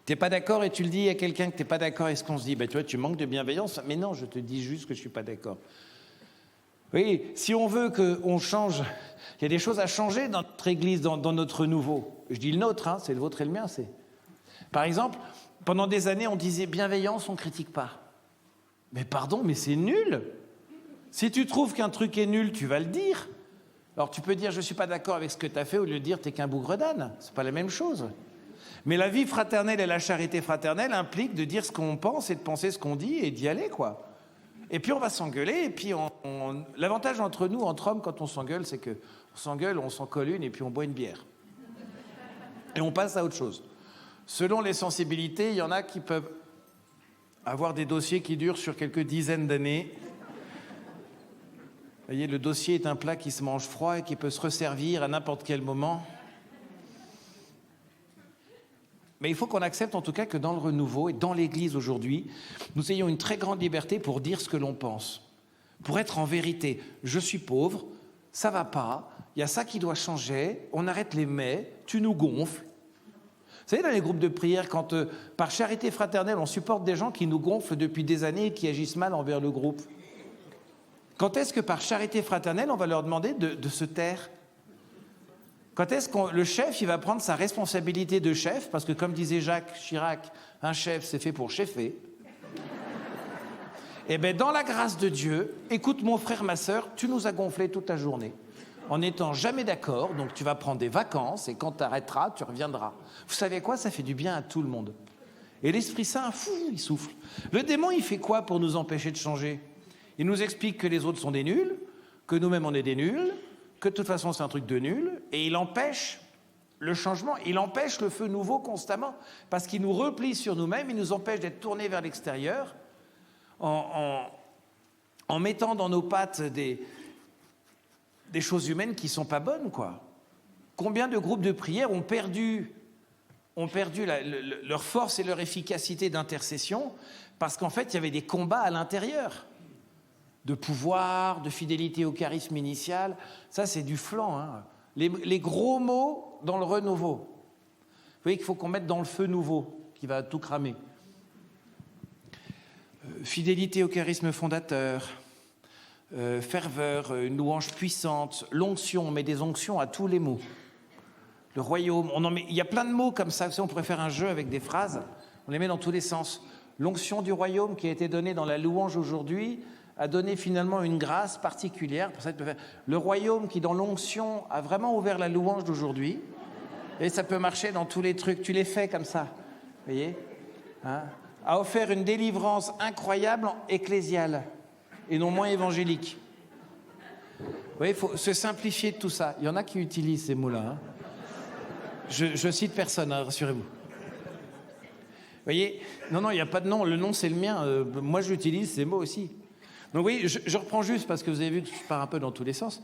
T'es pas d'accord et tu le dis à quelqu'un que t'es pas d'accord, est-ce qu'on se dit, tu vois, tu manques de bienveillance? Mais non, je te dis juste que je suis pas d'accord. Oui, si on veut qu'on change, il y a des choses à changer dans notre Église, dans notre nouveau. Je dis le nôtre, hein, c'est le vôtre et le mien. Par exemple, pendant des années, on disait bienveillance, on ne critique pas. Mais pardon, mais c'est nul. Si tu trouves qu'un truc est nul, tu vas le dire. Alors tu peux dire je ne suis pas d'accord avec ce que tu as fait au lieu de dire tu n'es qu'un bougre d'âne. Ce n'est pas la même chose. Mais la vie fraternelle et la charité fraternelle impliquent de dire ce qu'on pense et de penser ce qu'on dit et d'y aller, quoi. Et puis on va s'engueuler, et puis l'avantage entre nous, entre hommes, quand on s'engueule, c'est qu'on s'engueule, on s'en colle une et puis on boit une bière. Et on passe à autre chose. Selon les sensibilités, il y en a qui peuvent avoir des dossiers qui durent sur quelques dizaines d'années. Vous voyez, le dossier est un plat qui se mange froid et qui peut se resservir à n'importe quel moment. Mais il faut qu'on accepte en tout cas que dans le renouveau et dans l'Église aujourd'hui, nous ayons une très grande liberté pour dire ce que l'on pense. Pour être en vérité, je suis pauvre, ça va pas, il y a ça qui doit changer, on arrête les mais, tu nous gonfles. Vous savez, dans les groupes de prière, quand par charité fraternelle, on supporte des gens qui nous gonflent depuis des années et qui agissent mal envers le groupe. Quand est-ce que par charité fraternelle, on va leur demander de se taire? Quand est-ce que le chef, il va prendre sa responsabilité de chef? Parce que comme disait Jacques Chirac, un chef, c'est fait pour cheffer. Eh bien, dans la grâce de Dieu, écoute mon frère, ma sœur, tu nous as gonflé toute la journée. En n'étant jamais d'accord, donc tu vas prendre des vacances, et quand tu arrêteras, tu reviendras. Vous savez quoi? Ça fait du bien à tout le monde. Et l'Esprit Saint, il souffle. Le démon, il fait quoi pour nous empêcher de changer? Il nous explique que les autres sont des nuls, que nous-mêmes on est des nuls, que de toute façon c'est un truc de nul, et il empêche le changement, il empêche le feu nouveau constamment, parce qu'il nous replie sur nous-mêmes, il nous empêche d'être tournés vers l'extérieur, en mettant dans nos pattes des choses humaines qui ne sont pas bonnes, quoi. Combien de groupes de prière ont perdu leur force et leur efficacité d'intercession, parce qu'en fait il y avait des combats à l'intérieur, de pouvoir, de fidélité au charisme initial. Ça, c'est du flan. Hein. Les gros mots dans le renouveau. Vous voyez qu'il faut qu'on mette dans le feu nouveau, qui va tout cramer. Fidélité au charisme fondateur, ferveur, une louange puissante, l'onction, on met des onctions à tous les mots. Le royaume, il y a plein de mots comme ça. Vous savez, on pourrait faire un jeu avec des phrases, on les met dans tous les sens. L'onction du royaume qui a été donnée dans la louange aujourd'hui a donné finalement une grâce particulière. Pour ça, tu peux faire le royaume qui, dans l'onction, a vraiment ouvert la louange d'aujourd'hui. Et ça peut marcher dans tous les trucs. Tu les fais comme ça, vous voyez, hein, a offert une délivrance incroyable ecclésiale et non moins évangélique. Vous voyez, il faut se simplifier de tout ça. Il y en a qui utilisent ces mots-là. Hein. Je cite personne, hein, rassurez-vous. Vous voyez, non, il n'y a pas de nom. Le nom, c'est le mien. Moi, j'utilise ces mots aussi. Donc oui, je reprends juste parce que vous avez vu que je pars un peu dans tous les sens.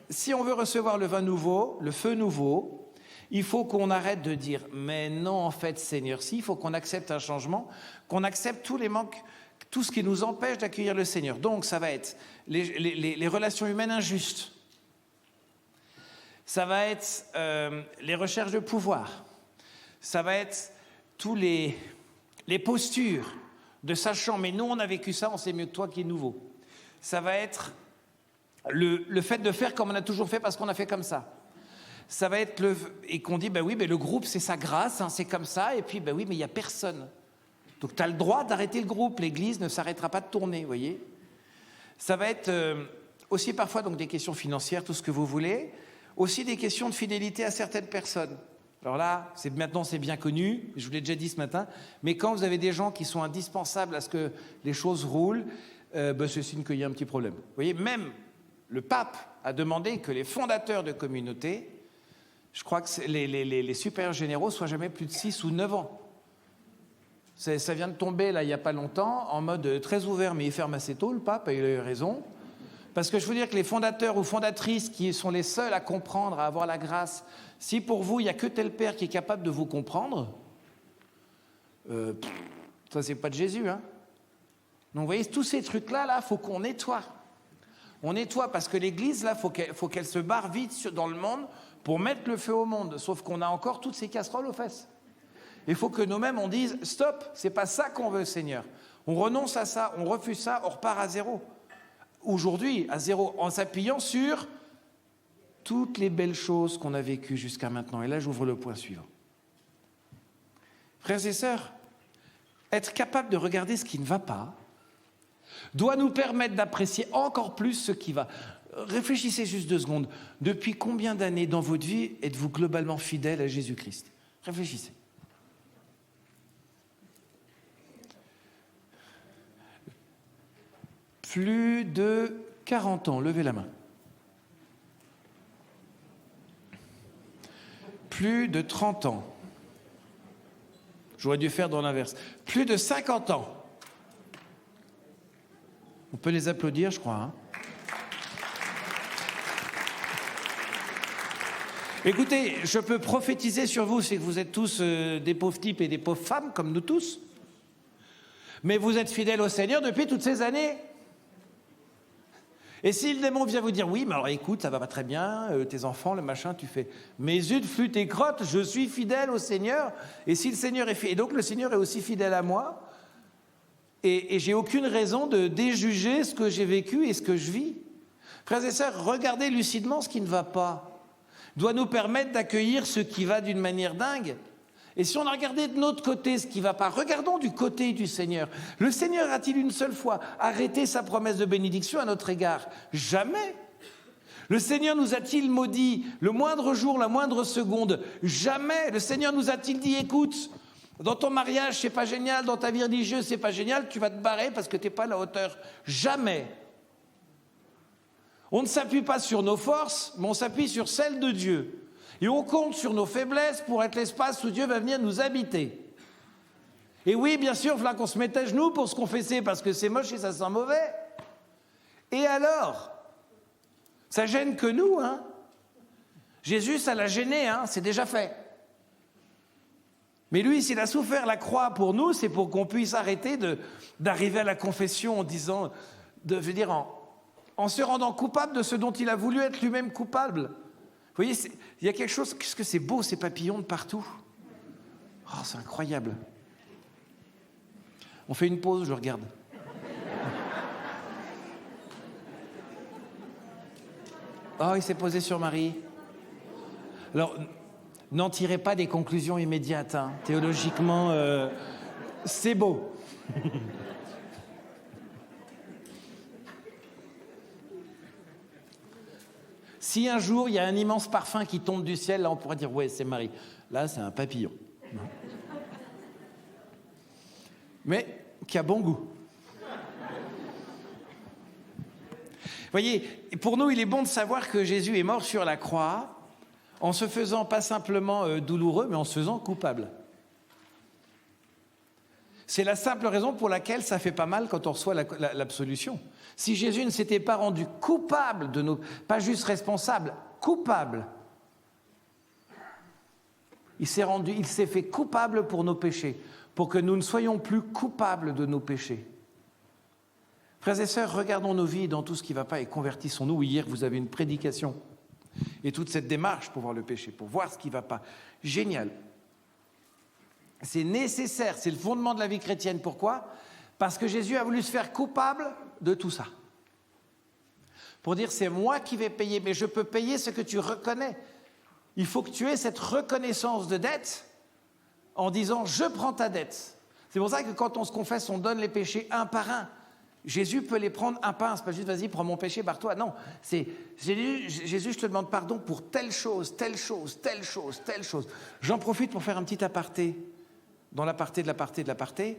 Si on veut recevoir le vin nouveau, le feu nouveau, il faut qu'on arrête de dire « mais non, en fait, Seigneur, si », il faut qu'on accepte un changement, qu'on accepte tous les manques, tout ce qui nous empêche d'accueillir le Seigneur. Donc ça va être les relations humaines injustes, ça va être les recherches de pouvoir, ça va être tous les postures de sachant, mais nous on a vécu ça, on sait mieux que toi qui est nouveau. Ça va être le fait de faire comme on a toujours fait parce qu'on a fait comme ça. Ça va être et qu'on dit, ben oui, mais le groupe c'est sa grâce, hein, c'est comme ça, et puis ben oui, mais il n'y a personne. Donc tu as le droit d'arrêter le groupe, l'église ne s'arrêtera pas de tourner, vous voyez. Ça va être aussi parfois donc des questions financières, tout ce que vous voulez, aussi des questions de fidélité à certaines personnes. Alors là, maintenant c'est bien connu, je vous l'ai déjà dit ce matin, mais quand vous avez des gens qui sont indispensables à ce que les choses roulent, c'est signe qu'il y a un petit problème. Vous voyez, même le pape a demandé que les fondateurs de communautés, je crois que les supérieurs généraux soient jamais plus de 6 ou 9 ans. Ça vient de tomber là il n'y a pas longtemps, en mode très ouvert, mais il ferme assez tôt, le pape, et il a eu raison. Parce que je veux dire que les fondateurs ou fondatrices qui sont les seuls à comprendre, à avoir la grâce, si pour vous, il n'y a que tel père qui est capable de vous comprendre, ça c'est pas de Jésus. Hein. Donc vous voyez, tous ces trucs-là, il faut qu'on nettoie. On nettoie parce que l'Église, là, faut qu'elle se barre vite dans le monde pour mettre le feu au monde. Sauf qu'on a encore toutes ces casseroles aux fesses. Il faut que nous-mêmes, on dise, stop, c'est pas ça qu'on veut, Seigneur. On renonce à ça, on refuse ça, on repart à zéro. Aujourd'hui, à zéro, en s'appuyant sur toutes les belles choses qu'on a vécues jusqu'à maintenant. Et là, j'ouvre le point suivant. Frères et sœurs, être capable de regarder ce qui ne va pas doit nous permettre d'apprécier encore plus ce qui va. Réfléchissez juste 2 secondes. Depuis combien d'années dans votre vie êtes-vous globalement fidèle à Jésus-Christ? Réfléchissez. Plus de 40 ans, levez la main. Plus de 30 ans. J'aurais dû faire dans l'inverse. Plus de 50 ans. On peut les applaudir, je crois. Hein. Écoutez, je peux prophétiser sur vous, c'est que vous êtes tous des pauvres types et des pauvres femmes, comme nous tous. Mais vous êtes fidèles au Seigneur depuis toutes ces années. Et si le démon vient vous dire, oui, mais alors écoute, ça va pas très bien, tes enfants, le machin, tu fais, mais zut, flûte et crotte, je suis fidèle au Seigneur, et si le Seigneur est fidèle, et donc le Seigneur est aussi fidèle à moi, et j'ai aucune raison de déjuger ce que j'ai vécu et ce que je vis. Frères et sœurs, regardez lucidement ce qui ne va pas, doit nous permettre d'accueillir ce qui va d'une manière dingue. Et si on a regardé de notre côté ce qui ne va pas, regardons du côté du Seigneur. Le Seigneur a-t-il une seule fois arrêté sa promesse de bénédiction à notre égard? Jamais. Le Seigneur nous a-t-il maudit le moindre jour, la moindre seconde? Jamais. Le Seigneur nous a-t-il dit, écoute, dans ton mariage, c'est pas génial, dans ta vie religieuse, c'est pas génial, tu vas te barrer parce que tu n'es pas à la hauteur? Jamais. On ne s'appuie pas sur nos forces, mais on s'appuie sur celles de Dieu. Et on compte sur nos faiblesses pour être l'espace où Dieu va venir nous habiter. Et oui, bien sûr, il faut qu'on se mette à genoux pour se confesser parce que c'est moche et ça sent mauvais. Et alors? Ça gêne que nous, hein? Jésus, ça l'a gêné, hein? C'est déjà fait. Mais lui, s'il a souffert la croix pour nous, c'est pour qu'on puisse arrêter d'arriver à la confession en disant, en se rendant coupable de ce dont il a voulu être lui-même coupable. Vous voyez, il y a quelque chose, qu'est-ce que c'est beau ces papillons de partout. Oh, c'est incroyable. On fait une pause, je regarde. Oh, il s'est posé sur Marie. Alors, n'en tirez pas des conclusions immédiates. Hein. Théologiquement, c'est beau. Si un jour, il y a un immense parfum qui tombe du ciel, là, on pourrait dire, ouais, c'est Marie. Là, c'est un papillon. Mais qui a bon goût. Vous voyez, pour nous, il est bon de savoir que Jésus est mort sur la croix en se faisant pas simplement douloureux, mais en se faisant coupable. C'est la simple raison pour laquelle ça fait pas mal quand on reçoit l'absolution. Si Jésus ne s'était pas rendu coupable de nos... Pas juste responsable, coupable. Il s'est fait coupable pour nos péchés, pour que nous ne soyons plus coupables de nos péchés. Frères et sœurs, regardons nos vies dans tout ce qui ne va pas et convertissons-nous. Hier, vous avez une prédication et toute cette démarche pour voir le péché, pour voir ce qui ne va pas. Génial. C'est nécessaire, c'est le fondement de la vie chrétienne. Pourquoi ? Parce que Jésus a voulu se faire coupable de tout ça. Pour dire, c'est moi qui vais payer, mais je peux payer ce que tu reconnais. Il faut que tu aies cette reconnaissance de dette en disant, je prends ta dette. C'est pour ça que quand on se confesse, on donne les péchés un par un. Jésus peut les prendre un par un. C'est pas juste, vas-y, prends mon péché, barre-toi. Non, c'est Jésus, je te demande pardon pour telle chose, telle chose, telle chose, telle chose. J'en profite pour faire un petit aparté, dans l'aparté de l'aparté de l'aparté.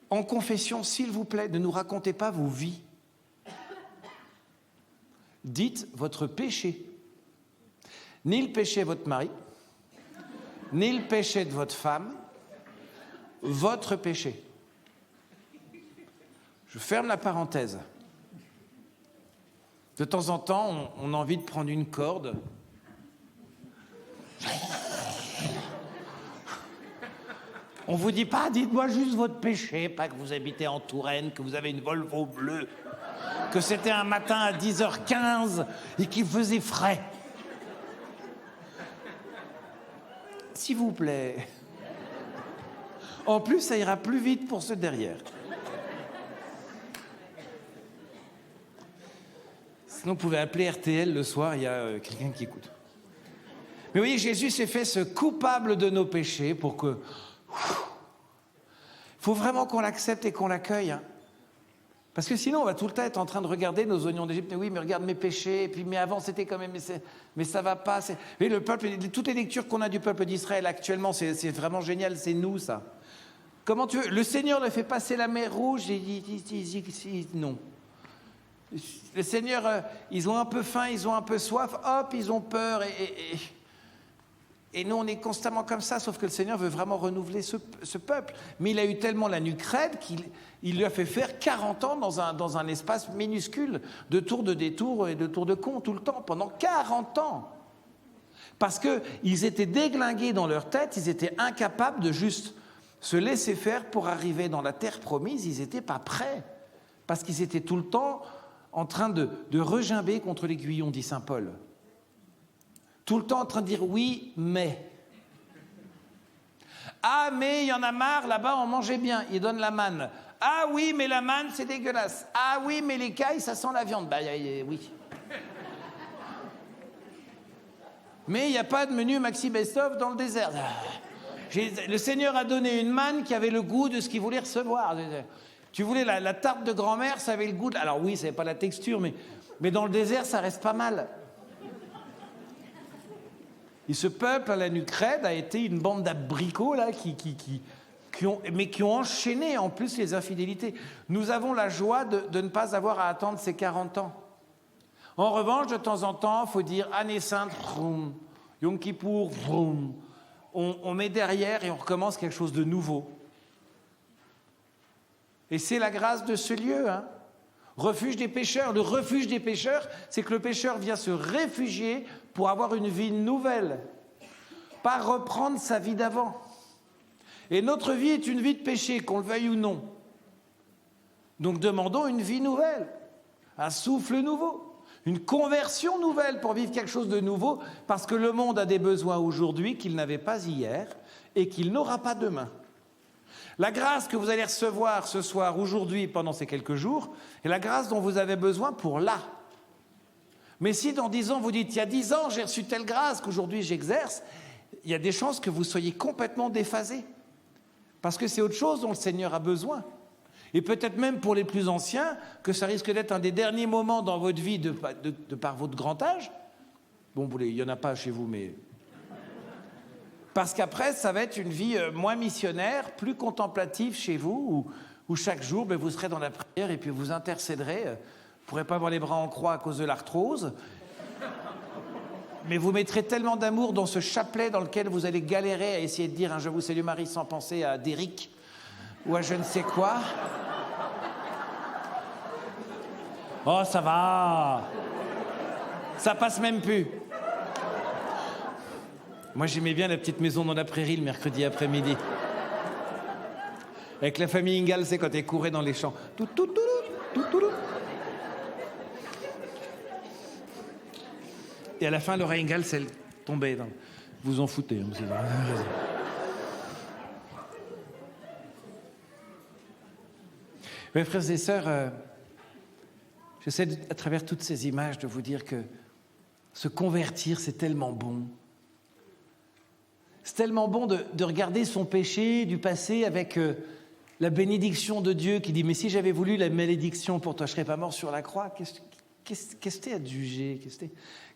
En confession, s'il vous plaît, ne nous racontez pas vos vies. Dites votre péché. Ni le péché de votre mari, ni le péché de votre femme, votre péché. Je ferme la parenthèse. De temps en temps, on a envie de prendre une corde. On vous dit pas, dites-moi juste votre péché, pas que vous habitez en Touraine, que vous avez une Volvo bleue, que c'était un matin à 10h15 et qu'il faisait frais. S'il vous plaît. En plus, ça ira plus vite pour ceux derrière. Sinon, vous pouvez appeler RTL le soir, il y a quelqu'un qui écoute. Mais oui, Jésus s'est fait ce coupable de nos péchés pour que... Il faut vraiment qu'on l'accepte et qu'on l'accueille. Hein. Parce que sinon, on va tout le temps être en train de regarder nos oignons d'Égypte. Oui, mais regarde mes péchés. Et puis, mais avant, c'était quand même... Mais ça va pas. Et le peuple, toutes les lectures qu'on a du peuple d'Israël actuellement, c'est vraiment génial. C'est nous, ça. Comment tu veux ? Le Seigneur leur fait passer la mer Rouge et il dit non. Le Seigneur, ils ont un peu faim, ils ont un peu soif, hop, ils ont peur. Et nous, on est constamment comme ça, sauf que le Seigneur veut vraiment renouveler ce peuple. Mais il a eu tellement la nuque raide qu'il lui a fait faire 40 ans dans un espace minuscule, de tours de détours et de tours de con tout le temps, pendant 40 ans. Parce qu'ils étaient déglingués dans leur tête, ils étaient incapables de juste se laisser faire pour arriver dans la terre promise, ils n'étaient pas prêts. Parce qu'ils étaient tout le temps en train de regimber contre l'aiguillon, dit saint Paul. Tout le temps en train de dire oui, mais. Ah, mais il y en a marre, là-bas on mangeait bien, ils donnent la manne. Ah oui, mais la manne c'est dégueulasse. Ah oui, mais les cailles ça sent la viande. Bah oui. Mais il n'y a pas de menu Maxi Best-of dans le désert. Le Seigneur a donné une manne qui avait le goût de ce qu'il voulait recevoir. Tu voulais la tarte de grand-mère, ça avait le goût de... Alors oui, ça n'avait pas la texture, mais dans le désert, ça reste pas mal. Et ce peuple à la nuque raide a été une bande d'abricots là, qui ont enchaîné en plus les infidélités. Nous avons la joie de ne pas avoir à attendre ces 40 ans. En revanche, de temps en temps, il faut dire Année Sainte, vroom, Yom Kippour, vroom. On met derrière et on recommence quelque chose de nouveau. Et c'est la grâce de ce lieu, hein. Refuge des pécheurs. Le refuge des pécheurs, c'est que le pécheur vient se réfugier pour avoir une vie nouvelle, pas reprendre sa vie d'avant. Et notre vie est une vie de péché, qu'on le veuille ou non. Donc demandons une vie nouvelle, un souffle nouveau, une conversion nouvelle pour vivre quelque chose de nouveau, parce que le monde a des besoins aujourd'hui qu'il n'avait pas hier et qu'il n'aura pas demain. La grâce que vous allez recevoir ce soir, aujourd'hui, pendant ces quelques jours, est la grâce dont vous avez besoin pour là. Mais si dans 10 ans, vous dites, il y a 10 ans, j'ai reçu telle grâce qu'aujourd'hui j'exerce, il y a des chances que vous soyez complètement déphasés. Parce que c'est autre chose dont le Seigneur a besoin. Et peut-être même pour les plus anciens, que ça risque d'être un des derniers moments dans votre vie de par votre grand âge. Bon, il n'y en a pas chez vous, mais... Parce qu'après, ça va être une vie moins missionnaire, plus contemplative chez vous, où chaque jour, vous serez dans la prière et puis vous intercéderez. Vous ne pourrez pas avoir les bras en croix à cause de l'arthrose. Mais vous mettrez tellement d'amour dans ce chapelet dans lequel vous allez galérer à essayer de dire un « Je vous salue Marie » sans penser à Derrick ou à je ne sais quoi. Oh, ça va. Ça passe même plus. Moi, j'aimais bien la petite maison dans la prairie le mercredi après-midi. Avec la famille Ingalls, c'est quand elle courait dans les champs. Tout. Et à la fin, Laura Ingalls, elle tombait. Vous en foutez. Hein, Mes frères et sœurs, j'essaie à travers toutes ces images de vous dire que se convertir, c'est tellement bon. C'est tellement bon de regarder son péché du passé avec la bénédiction de Dieu qui dit « Mais si j'avais voulu la malédiction pour toi, je ne serais pas mort sur la croix. » Qu'est-ce que t'es à te juger?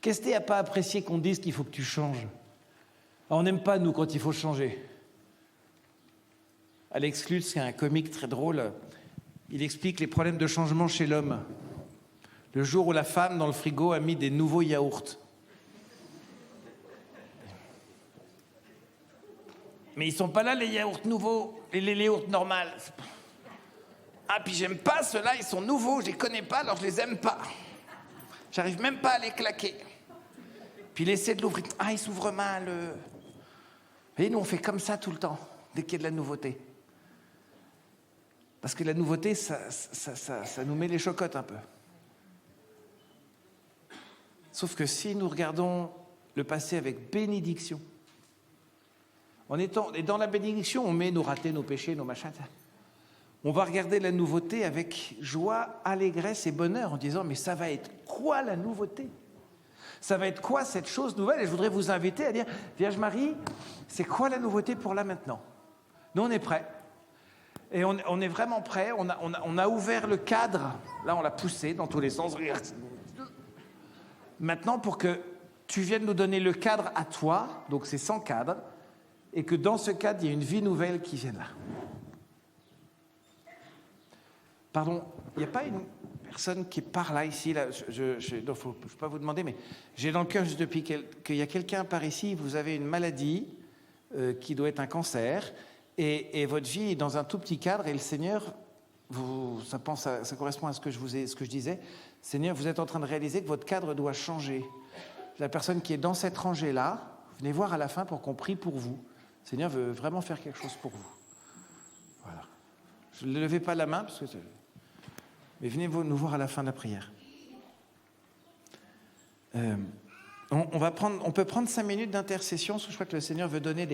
Qu'est-ce que t'es à pas apprécier qu'on te dise qu'il faut que tu changes? Alors, on n'aime pas, nous, quand il faut changer. Alex Lutz, qui est un comique très drôle, il explique les problèmes de changement chez l'homme. Le jour où la femme, dans le frigo, a mis des nouveaux yaourts. Mais ils sont pas là, les yaourts nouveaux, et les yaourts normaux. Ah, puis j'aime pas ceux-là, ils sont nouveaux, je les connais pas, alors je les aime pas. J'arrive même pas à les claquer. Puis il essaie de l'ouvrir. Ah, il s'ouvre mal. Et nous, on fait comme ça tout le temps, dès qu'il y a de la nouveauté. Parce que la nouveauté, ça nous met les chocottes un peu. Sauf que si nous regardons le passé avec bénédiction, et dans la bénédiction, on met nos ratés, nos péchés, nos machins. On va regarder la nouveauté avec joie, allégresse et bonheur en disant « Mais ça va être quoi la nouveauté ? Ça va être quoi cette chose nouvelle ?» Et je voudrais vous inviter à dire « Vierge Marie, c'est quoi la nouveauté pour là maintenant ?» Nous, on est prêts. Et on est vraiment prêts. On a ouvert le cadre. Là, on l'a poussé dans tous les sens. Maintenant, pour que tu viennes nous donner le cadre à toi, donc c'est sans cadre, et que dans ce cadre, il y ait une vie nouvelle qui vienne là. Pardon, il n'y a pas une personne qui est par là, ici, là, non, faut pas vous demander, mais j'ai dans le cœur juste depuis qu'il y a quelqu'un par ici, vous avez une maladie qui doit être un cancer, et votre vie est dans un tout petit cadre, et le Seigneur, ça correspond à ce que je disais, Seigneur, vous êtes en train de réaliser que votre cadre doit changer. La personne qui est dans cette rangée-là, venez voir à la fin pour qu'on prie pour vous. Le Seigneur veut vraiment faire quelque chose pour vous. Voilà. Je ne levez pas la main, mais venez nous voir à la fin de la prière. On peut prendre 5 minutes d'intercession, parce que je crois que le Seigneur veut donner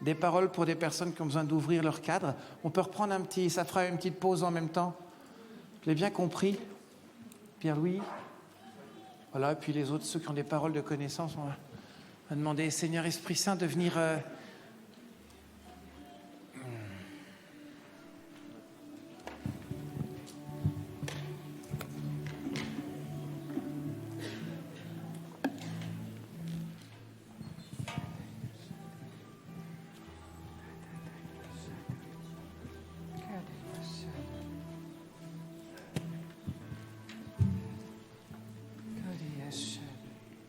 des paroles pour des personnes qui ont besoin d'ouvrir leur cadre. On peut reprendre ça fera une petite pause en même temps. Je l'ai bien compris, Pierre-Louis. Voilà, et puis les autres, ceux qui ont des paroles de connaissance, on va demander, Seigneur Esprit Saint, de venir...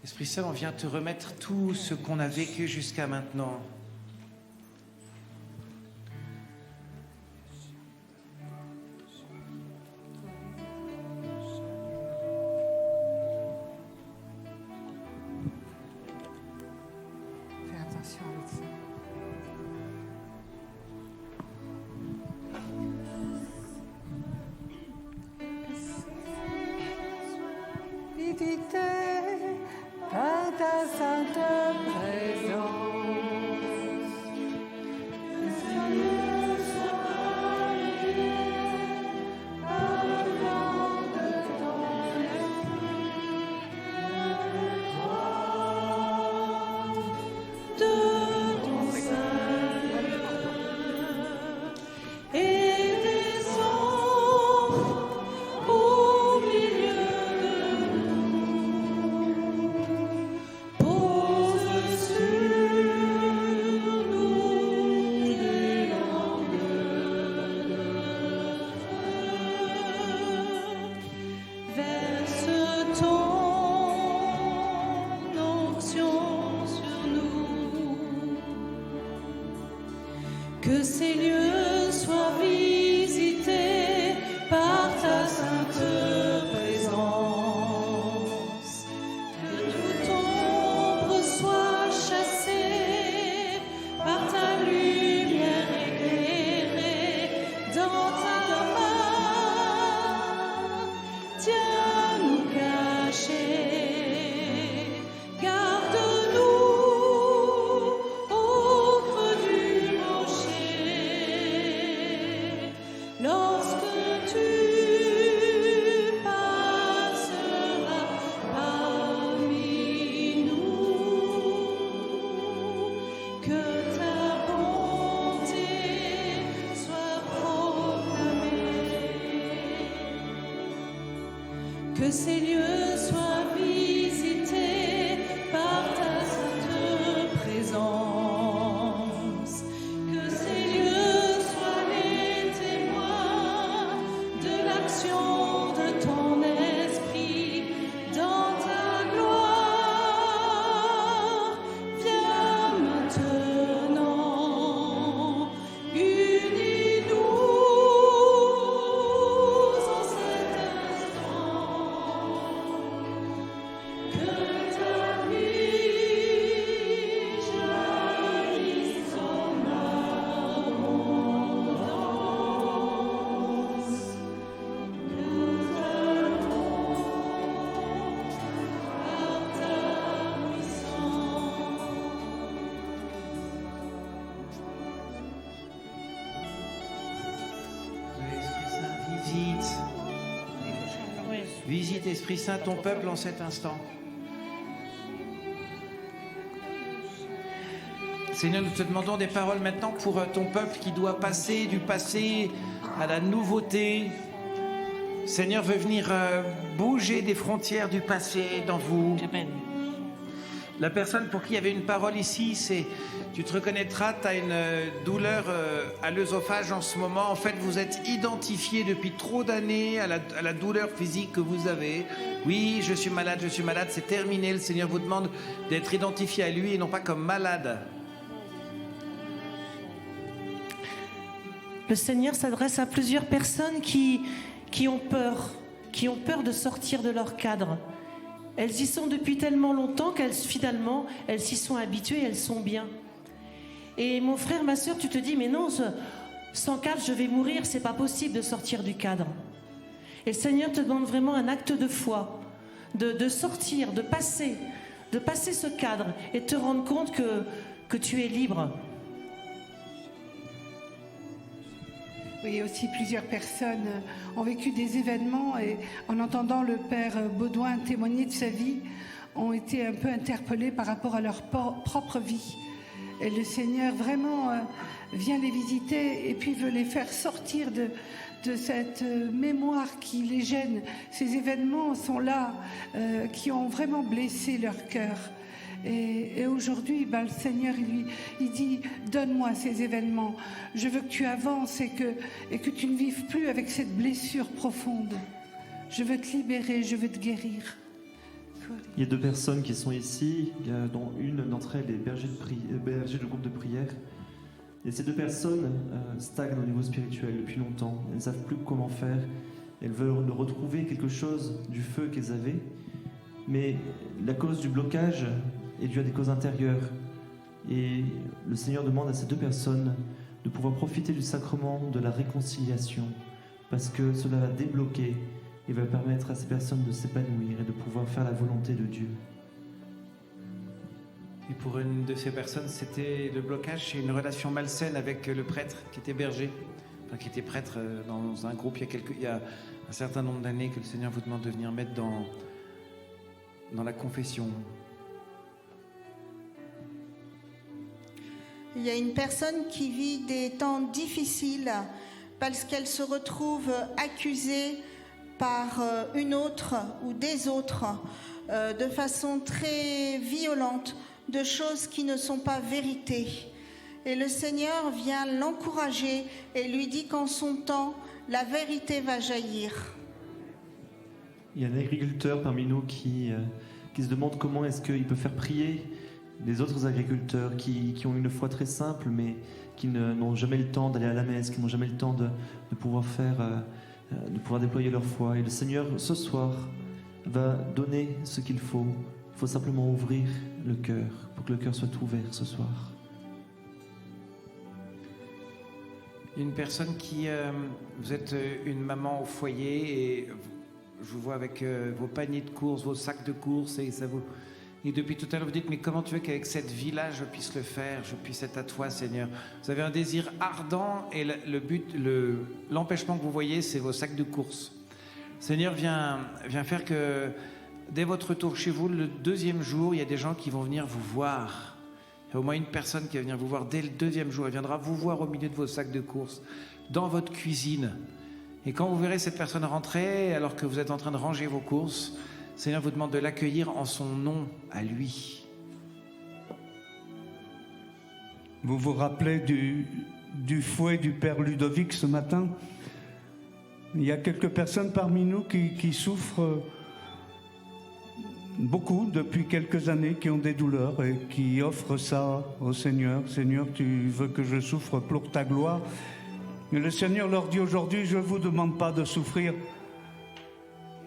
Esprit Saint, on vient te remettre tout ce qu'on a vécu jusqu'à maintenant. Fais attention avec ça. Visité par ta sainte présence. Que ces lieux soient visités par ta sainte présence. Que toute ombre soit chassée par ta lumière éclairée dans ta main. Tiens-nous cachés, garde-nous au creux du rocher. que ces lieux soient visités par ta sainte présence, que ces lieux soient les témoins de l'action de ton esprit dans ta gloire. Viens maintenant, unis-nous en cet instant, que ta nuit jaillisse en abondance. Nous allons par ta puissance. Esprit Saint, visite, Esprit Saint, ton peuple en cet instant. Seigneur, nous te demandons des paroles maintenant pour ton peuple qui doit passer du passé à la nouveauté. Seigneur veut venir bouger des frontières du passé dans vous. Amen. La personne pour qui il y avait une parole ici, c'est tu te reconnaîtras, tu as une douleur à l'œsophage en ce moment. En fait, vous êtes identifié depuis trop d'années à la douleur physique que vous avez. Oui, je suis malade, c'est terminé. Le Seigneur vous demande d'être identifié à lui et non pas comme malade. Le Seigneur s'adresse à plusieurs personnes qui ont peur de sortir de leur cadre. Elles y sont depuis tellement longtemps qu'elles finalement, elles s'y sont habituées, elles sont bien. Et mon frère, ma sœur, tu te dis, mais non, sans cadre, je vais mourir, c'est pas possible de sortir du cadre. Et le Seigneur te demande vraiment un acte de foi, de sortir, de passer ce cadre et te rendre compte que tu es libre. Oui, aussi plusieurs personnes ont vécu des événements et en entendant le père Baudouin témoigner de sa vie, ont été un peu interpellés par rapport à leur propre vie. Et le Seigneur vraiment vient les visiter et puis veut les faire sortir de cette mémoire qui les gêne. Ces événements sont là, qui ont vraiment blessé leur cœur. Et aujourd'hui, le Seigneur, il dit, donne-moi ces événements. Je veux que tu avances et que tu ne vives plus avec cette blessure profonde. Je veux te libérer, je veux te guérir. Il y a deux personnes qui sont ici, dont une d'entre elles est berger du groupe de prière. Et ces deux personnes stagnent au niveau spirituel depuis longtemps. Elles ne savent plus comment faire. Elles veulent retrouver quelque chose du feu qu'elles avaient. Mais la cause du blocage est due à des causes intérieures. Et le Seigneur demande à ces deux personnes de pouvoir profiter du sacrement de la réconciliation, parce que cela va débloquer et va permettre à ces personnes de s'épanouir et de pouvoir faire la volonté de Dieu. Et pour une de ces personnes, c'était le blocage, c'est une relation malsaine avec le prêtre qui était berger, enfin qui était prêtre dans un groupe il y a un certain nombre d'années que le Seigneur vous demande de venir mettre dans la confession. Il y a une personne qui vit des temps difficiles parce qu'elle se retrouve accusée par une autre ou des autres de façon très violente de choses qui ne sont pas vérité. Et le Seigneur vient l'encourager et lui dit qu'en son temps, la vérité va jaillir. Il y a un agriculteur parmi nous qui se demande comment est-ce qu'il peut faire prier les autres agriculteurs qui ont une foi très simple, mais qui n'ont jamais le temps d'aller à la messe, qui n'ont jamais le temps de pouvoir de pouvoir déployer leur foi. Et le Seigneur, ce soir, va donner ce qu'il faut. Il faut simplement ouvrir le cœur pour que le cœur soit ouvert ce soir. Une personne vous êtes une maman au foyer et je vous vois avec vos paniers de courses, vos sacs de courses et depuis tout à l'heure vous dites mais comment tu veux qu'avec cette vie-là je puisse le faire, je puisse être à toi Seigneur. Vous avez un désir ardent et l'empêchement que vous voyez c'est vos sacs de courses. Seigneur vient faire que dès votre retour chez vous, le deuxième jour, il y a des gens qui vont venir vous voir. Il y a au moins une personne qui va venir vous voir dès le deuxième jour. Elle viendra vous voir au milieu de vos sacs de courses, dans votre cuisine. Et quand vous verrez cette personne rentrer, alors que vous êtes en train de ranger vos courses, le Seigneur vous demande de l'accueillir en son nom à lui. Vous vous rappelez du fouet du Père Ludovic ce matin? Il y a quelques personnes parmi nous qui souffrent beaucoup depuis quelques années, qui ont des douleurs et qui offrent ça au Seigneur. Seigneur, tu veux que je souffre pour ta gloire. Et le Seigneur leur dit aujourd'hui, je ne vous demande pas de souffrir.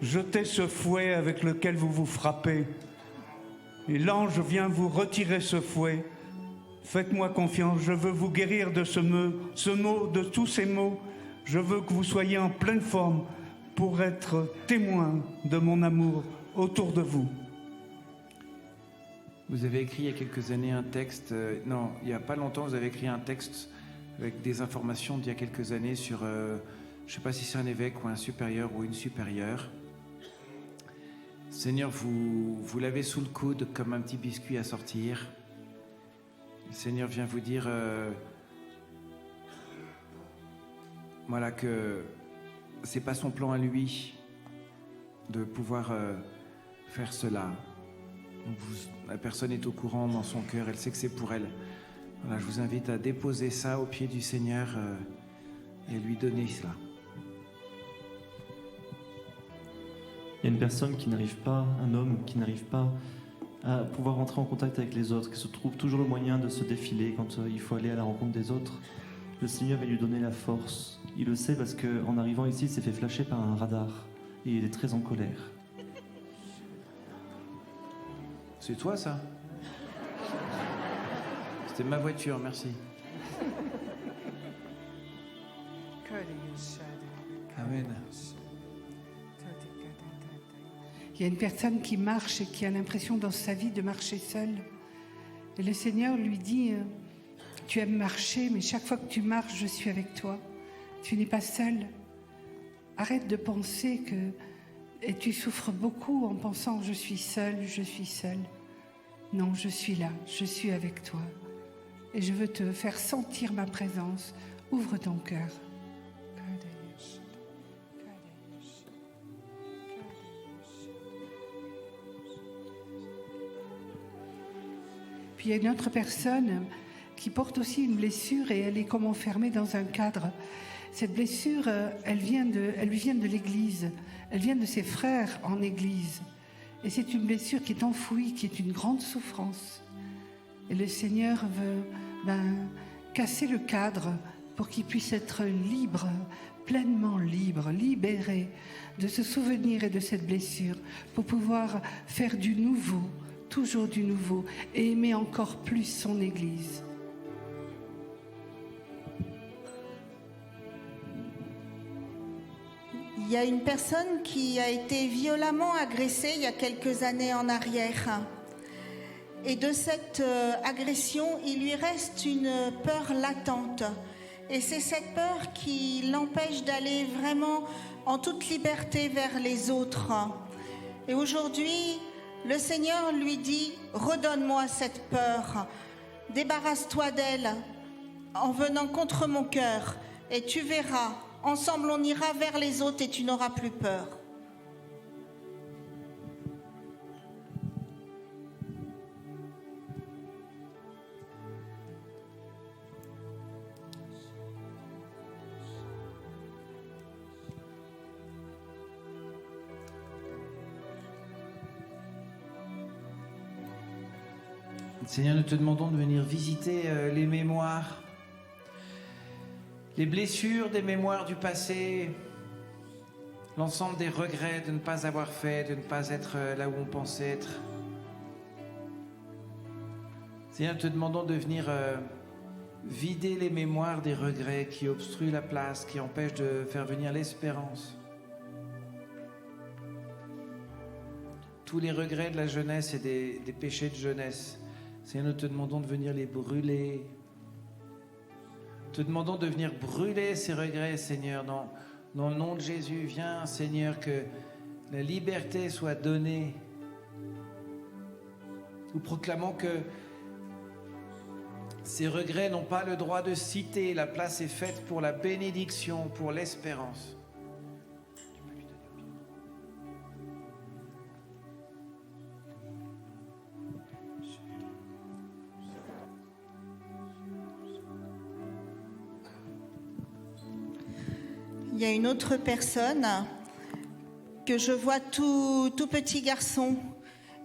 Jetez ce fouet avec lequel vous vous frappez. Et l'ange vient vous retirer ce fouet. Faites-moi confiance, je veux vous guérir de ce mot, de tous ces maux. Je veux que vous soyez en pleine forme pour être témoin de mon amour autour de vous. Vous avez écrit il y a quelques années un texte, non, il n'y a pas longtemps, vous avez écrit un texte avec des informations d'il y a quelques années sur, je ne sais pas si c'est un évêque ou un supérieur ou une supérieure. Seigneur, vous l'avez sous le coude comme un petit biscuit à sortir. Le Seigneur vient vous dire, voilà, que c'est pas son plan à lui de pouvoir faire cela. Donc la personne est au courant dans son cœur, elle sait que c'est pour elle. Voilà, je vous invite à déposer ça au pied du Seigneur et lui donner cela. Il y a une personne qui n'arrive pas, un homme qui n'arrive pas à pouvoir rentrer en contact avec les autres, qui se trouve toujours le moyen de se défiler quand il faut aller à la rencontre des autres. Le Seigneur va lui donner la force. Il le sait parce qu'en arrivant ici, il s'est fait flasher par un radar et il est très en colère. C'est toi ça? C'était ma voiture, merci. Amen. Il y a une personne qui marche et qui a l'impression dans sa vie de marcher seule. Et le Seigneur lui dit, tu aimes marcher, mais chaque fois que tu marches, je suis avec toi. Tu n'es pas seul. Arrête de penser que... Et tu souffres beaucoup en pensant, je suis seule, je suis seule. Non, je suis là, je suis avec toi. Et je veux te faire sentir ma présence. Ouvre ton cœur. Puis il y a une autre personne qui porte aussi une blessure et elle est comme enfermée dans un cadre. Cette blessure, elle lui vient de l'Église. Elle vient de ses frères en Église. Et c'est une blessure qui est enfouie, qui est une grande souffrance. Et le Seigneur veut casser le cadre pour qu'il puisse être libre, pleinement libre, libéré de ce souvenir et de cette blessure, pour pouvoir faire du nouveau, toujours du nouveau, et aimer encore plus son Église. Il y a une personne qui a été violemment agressée il y a quelques années en arrière. Et de cette agression, il lui reste une peur latente. Et c'est cette peur qui l'empêche d'aller vraiment en toute liberté vers les autres. Et aujourd'hui, le Seigneur lui dit, redonne-moi cette peur. Débarrasse-toi d'elle en venant contre mon cœur. Et tu verras, ensemble on ira vers les autres et tu n'auras plus peur. Seigneur, nous te demandons de venir visiter les mémoires, les blessures des mémoires du passé, l'ensemble des regrets de ne pas avoir fait, de ne pas être là où on pensait être. Seigneur, nous te demandons de venir vider les mémoires des regrets qui obstruent la place, qui empêchent de faire venir l'espérance. Tous les regrets de la jeunesse et des péchés de jeunesse, Seigneur, nous te demandons de venir les brûler. Te demandons de venir brûler ces regrets, Seigneur, dans le nom de Jésus. Viens, Seigneur, que la liberté soit donnée. Nous proclamons que ces regrets n'ont pas le droit de citer. La place est faite pour la bénédiction, pour l'espérance. il y a une autre personne que je vois tout petit garçon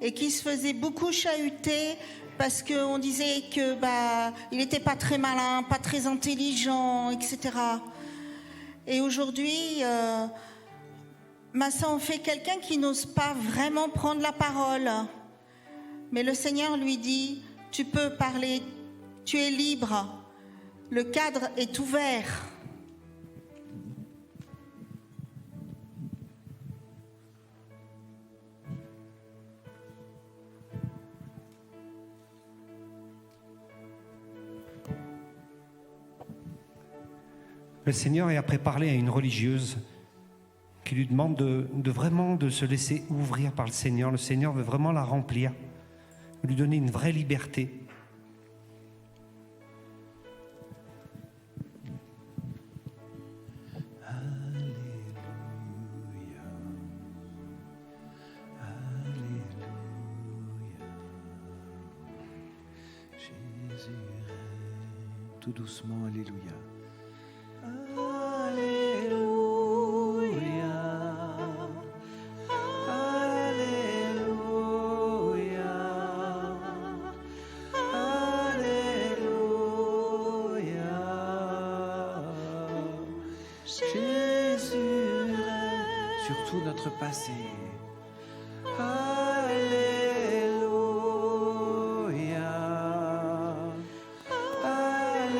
et qui se faisait beaucoup chahuter parce qu'on disait que il n'était pas très malin, pas très intelligent, etc. Et aujourd'hui, ça en fait quelqu'un qui n'ose pas vraiment prendre la parole. Mais le Seigneur lui dit, tu peux parler, tu es libre, le cadre est ouvert. Le Seigneur est après parlé à une religieuse qui lui demande de vraiment de se laisser ouvrir par le Seigneur. Le Seigneur veut vraiment la remplir, lui donner une vraie liberté. Jésus règne tout doucement, alléluia. Surtout notre passé. Alléluia. Alléluia.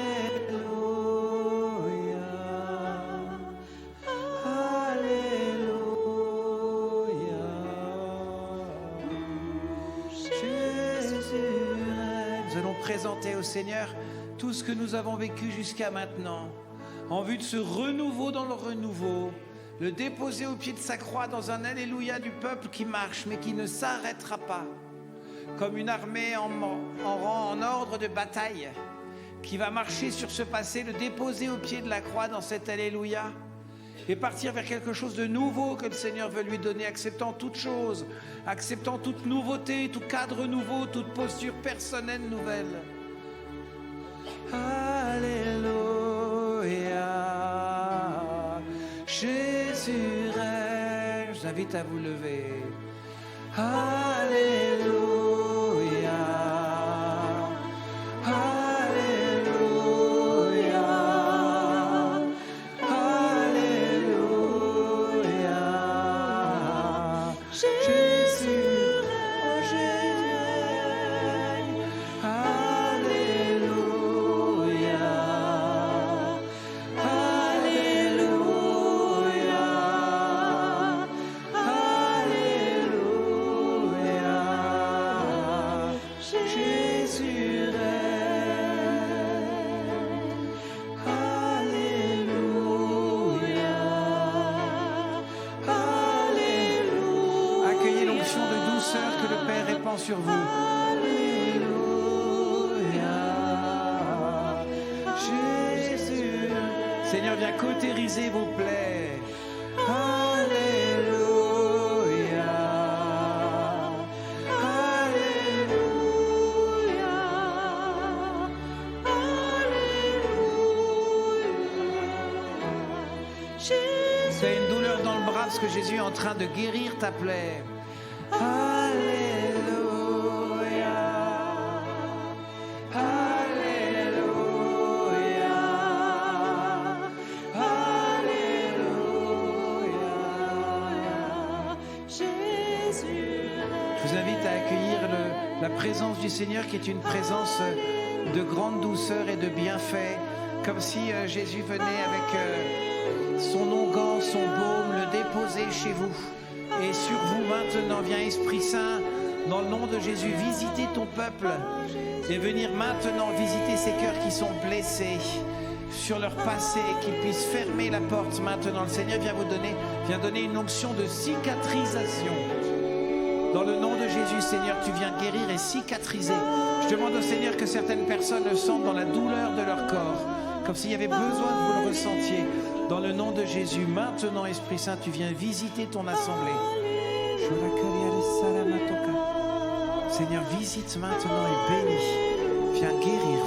Alléluia. Jésus règne. Nous allons présenter au Seigneur tout ce que nous avons vécu jusqu'à maintenant, en vue de ce renouveau dans le renouveau. Le déposer au pied de sa croix dans un alléluia du peuple qui marche mais qui ne s'arrêtera pas, comme une armée en rang, en ordre de bataille, qui va marcher sur ce passé, le déposer au pied de la croix dans cet alléluia et partir vers quelque chose de nouveau que le Seigneur veut lui donner, acceptant toute chose, acceptant toute nouveauté, tout cadre nouveau, toute posture personnelle nouvelle. Alléluia. Jésus règne. Je vous invite à vous lever. Alléluia. Alléluia. Alléluia. Jésus règne. Alléluia. Que le Père répand sur vous. Alléluia. Jésus. Seigneur, viens cautériser vos plaies. Alléluia. Alléluia. Alléluia. Tu as une douleur dans le bras parce que Jésus est en train de guérir ta plaie. Alléluia, Alléluia, Alléluia. Jésus. Je vous invite à accueillir la présence du Seigneur qui est une présence de grande douceur et de bienfait, comme si Jésus venait avec son onguent, son baume, le déposer chez vous. Et sur vous maintenant, viens Esprit Saint, dans le nom de Jésus, visiter ton peuple et venir maintenant visiter ces cœurs qui sont blessés sur leur passé, qu'ils puissent fermer la porte maintenant. Le Seigneur vient donner une onction de cicatrisation. Dans le nom de Jésus, Seigneur, tu viens guérir et cicatriser. Je demande au Seigneur que certaines personnes le sentent dans la douleur de leur corps, comme s'il y avait besoin que vous le ressentiez. Dans le nom de Jésus, maintenant, Esprit Saint, tu viens visiter ton assemblée. Seigneur, visite maintenant et bénis. Viens guérir.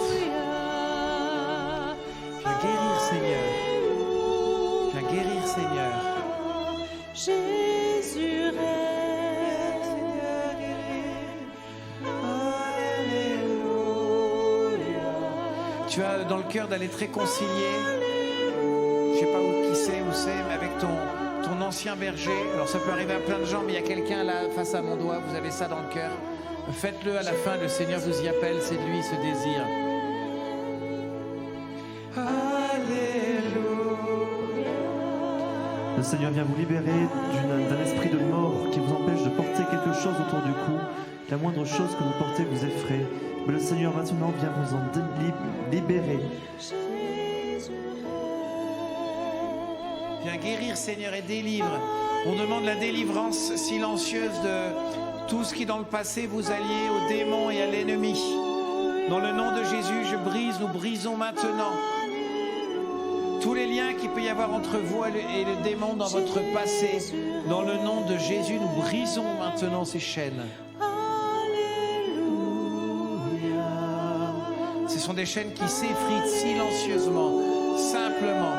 Viens guérir, Seigneur. Viens guérir, Seigneur. Jésus règne. Tu as dans le cœur d'aller te réconcilier. Je sais pas qui c'est, où c'est, mais avec ton ancien berger. Alors ça peut arriver à plein de gens, mais il y a quelqu'un là face à mon doigt, vous avez ça dans le cœur. Faites-le à la fin, le Seigneur vous y appelle, c'est de lui ce désir. Le Seigneur vient vous libérer d'un esprit de mort qui vous empêche de porter quelque chose autour du cou. La moindre chose que vous portez vous effraie. Mais le Seigneur maintenant vient vous en libérer. Viens guérir, Seigneur, et délivre. On demande la délivrance silencieuse de tout ce qui dans le passé vous alliez aux démons et à l'ennemi. Dans le nom de Jésus, nous brisons maintenant tous les liens qu'il peut y avoir entre vous et le démon dans votre passé. Dans le nom de Jésus, nous brisons maintenant ces chaînes. Ce sont des chaînes qui s'effritent silencieusement, simplement.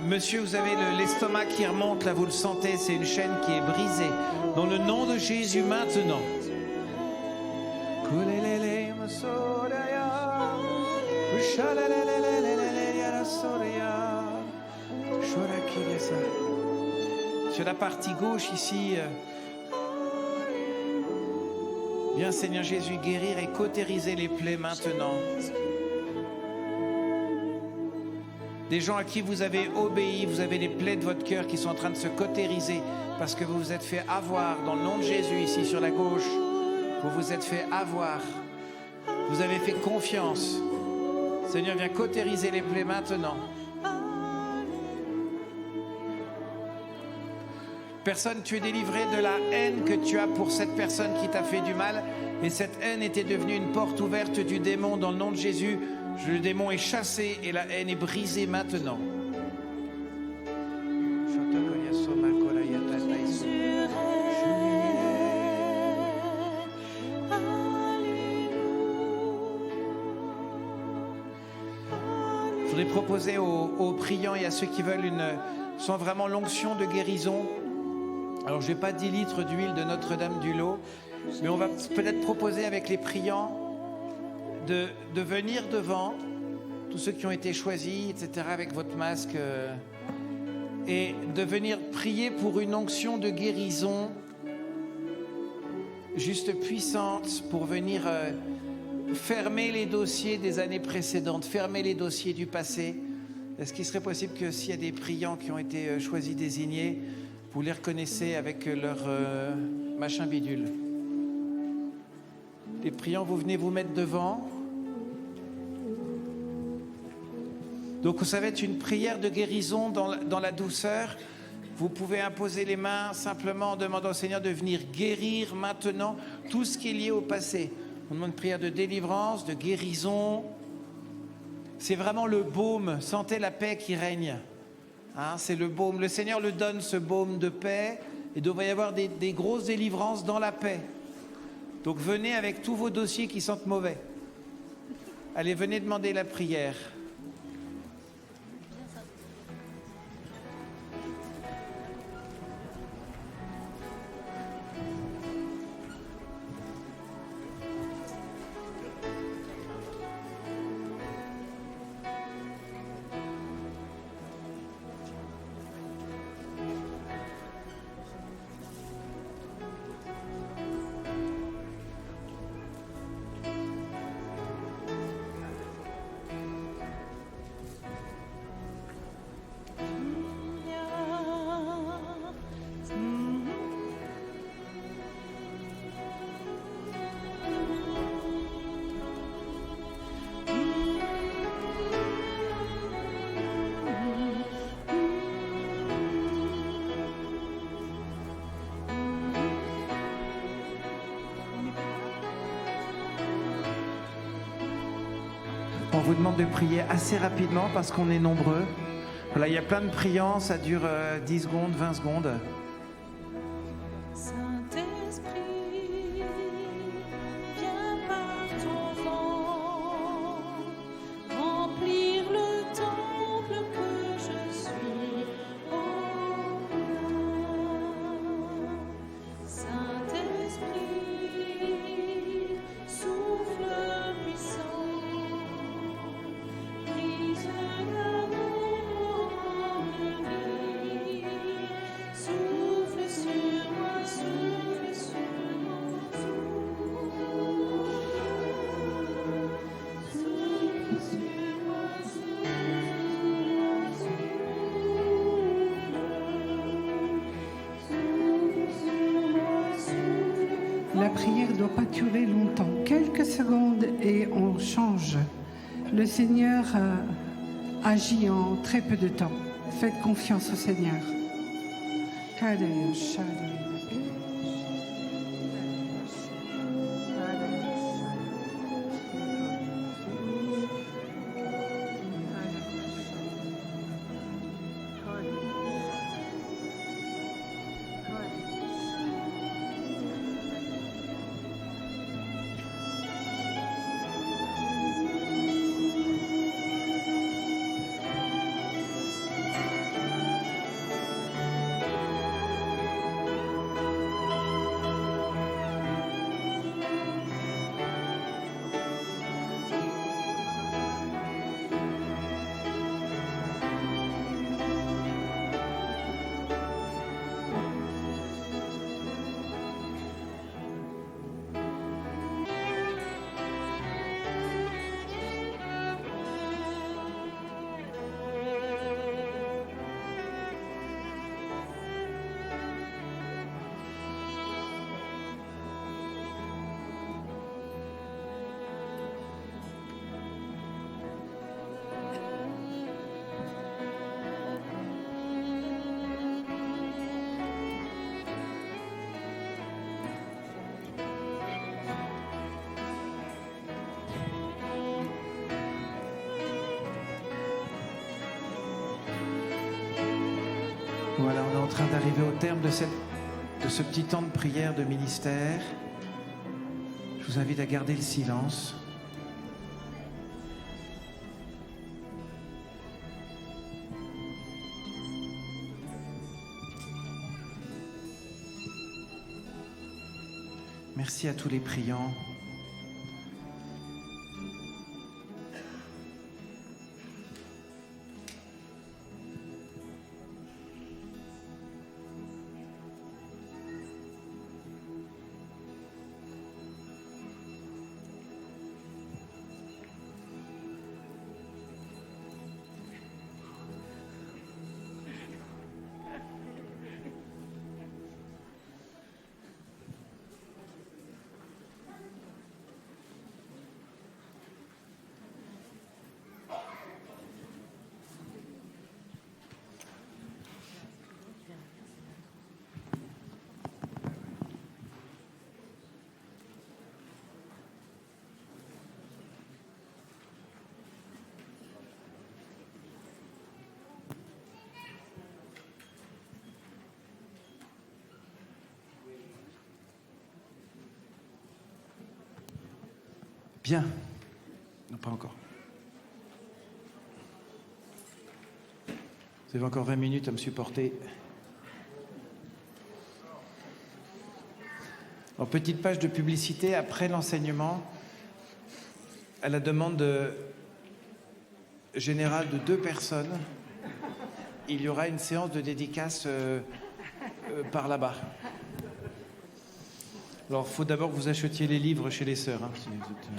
Monsieur, vous avez l'estomac qui remonte, là vous le sentez, c'est une chaîne qui est brisée. Dans le nom de Jésus maintenant. Sur la partie gauche ici, viens Seigneur Jésus guérir et cautériser les plaies maintenant. Des gens à qui vous avez obéi, vous avez des plaies de votre cœur qui sont en train de se cautériser parce que vous vous êtes fait avoir dans le nom de Jésus ici sur la gauche. Vous vous êtes fait avoir. Vous avez fait confiance. Seigneur, viens cautériser les plaies maintenant. Personne, tu es délivré de la haine que tu as pour cette personne qui t'a fait du mal. Et cette haine était devenue une porte ouverte du démon dans le nom de Jésus. Le démon est chassé et la haine est brisée maintenant. Je voudrais proposer aux priants et à ceux qui veulent sans vraiment l'onction de guérison. Alors je n'ai pas 10 litres d'huile de Notre-Dame du Lot, mais on va peut-être proposer avec les priants de venir devant, tous ceux qui ont été choisis, etc., avec votre masque, et de venir prier pour une onction de guérison juste puissante pour venir fermer les dossiers des années précédentes, fermer les dossiers du passé. Est-ce qu'il serait possible que s'il y a des priants qui ont été choisis, désignés, vous les reconnaissez avec leur machin bidule? Les priants, vous venez vous mettre devant. Donc ça va être une prière de guérison dans la douceur. Vous pouvez imposer les mains simplement en demandant au Seigneur de venir guérir maintenant tout ce qui est lié au passé. On demande une prière de délivrance, de guérison. C'est vraiment le baume. Sentez la paix qui règne. Hein, c'est le baume. Le Seigneur le donne, ce baume de paix. Et il doit y avoir des grosses délivrances dans la paix. Donc venez avec tous vos dossiers qui sentent mauvais. Allez, venez demander la prière. On vous demande de prier assez rapidement parce qu'on est nombreux. Voilà, il y a plein de priants, ça dure 10 secondes, 20 secondes. Saint-Esprit, viens par ton vent, remplir le temple que je suis. doit pas durer longtemps. Quelques secondes et on change. Le Seigneur agit en très peu de temps. Faites confiance au Seigneur. Voilà, on est en train d'arriver au terme de ce petit temps de prière, de ministère. Je vous invite à garder le silence. Merci à tous les priants. Bien. Non, pas encore. Vous avez encore 20 minutes à me supporter. En petite page de publicité, après l'enseignement, à la demande générale de 2 personnes, il y aura une séance de dédicace par là-bas. Alors, il faut d'abord que vous achetiez les livres chez les sœurs. Hein, si vous êtes...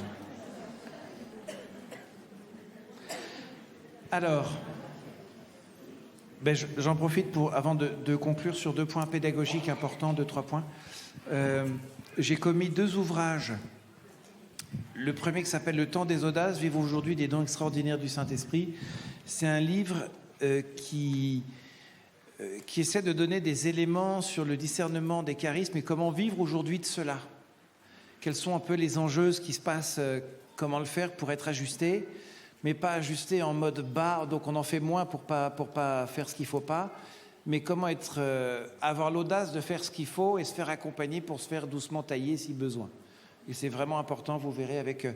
Alors, j'en profite avant de conclure sur 2 points pédagogiques importants, 2-3 points. J'ai commis 2 ouvrages. Le premier qui s'appelle « Le temps des audaces, vivre aujourd'hui des dons extraordinaires du Saint-Esprit ». C'est un livre qui essaie de donner des éléments sur le discernement des charismes et comment vivre aujourd'hui de cela. Quels sont un peu les enjeux, ce qui se passe, comment le faire pour être ajusté, mais pas ajusté en mode bas, donc on en fait moins pour pas faire ce qu'il faut pas, mais comment avoir l'audace de faire ce qu'il faut et se faire accompagner pour se faire doucement tailler si besoin. Et c'est vraiment important, vous verrez, avec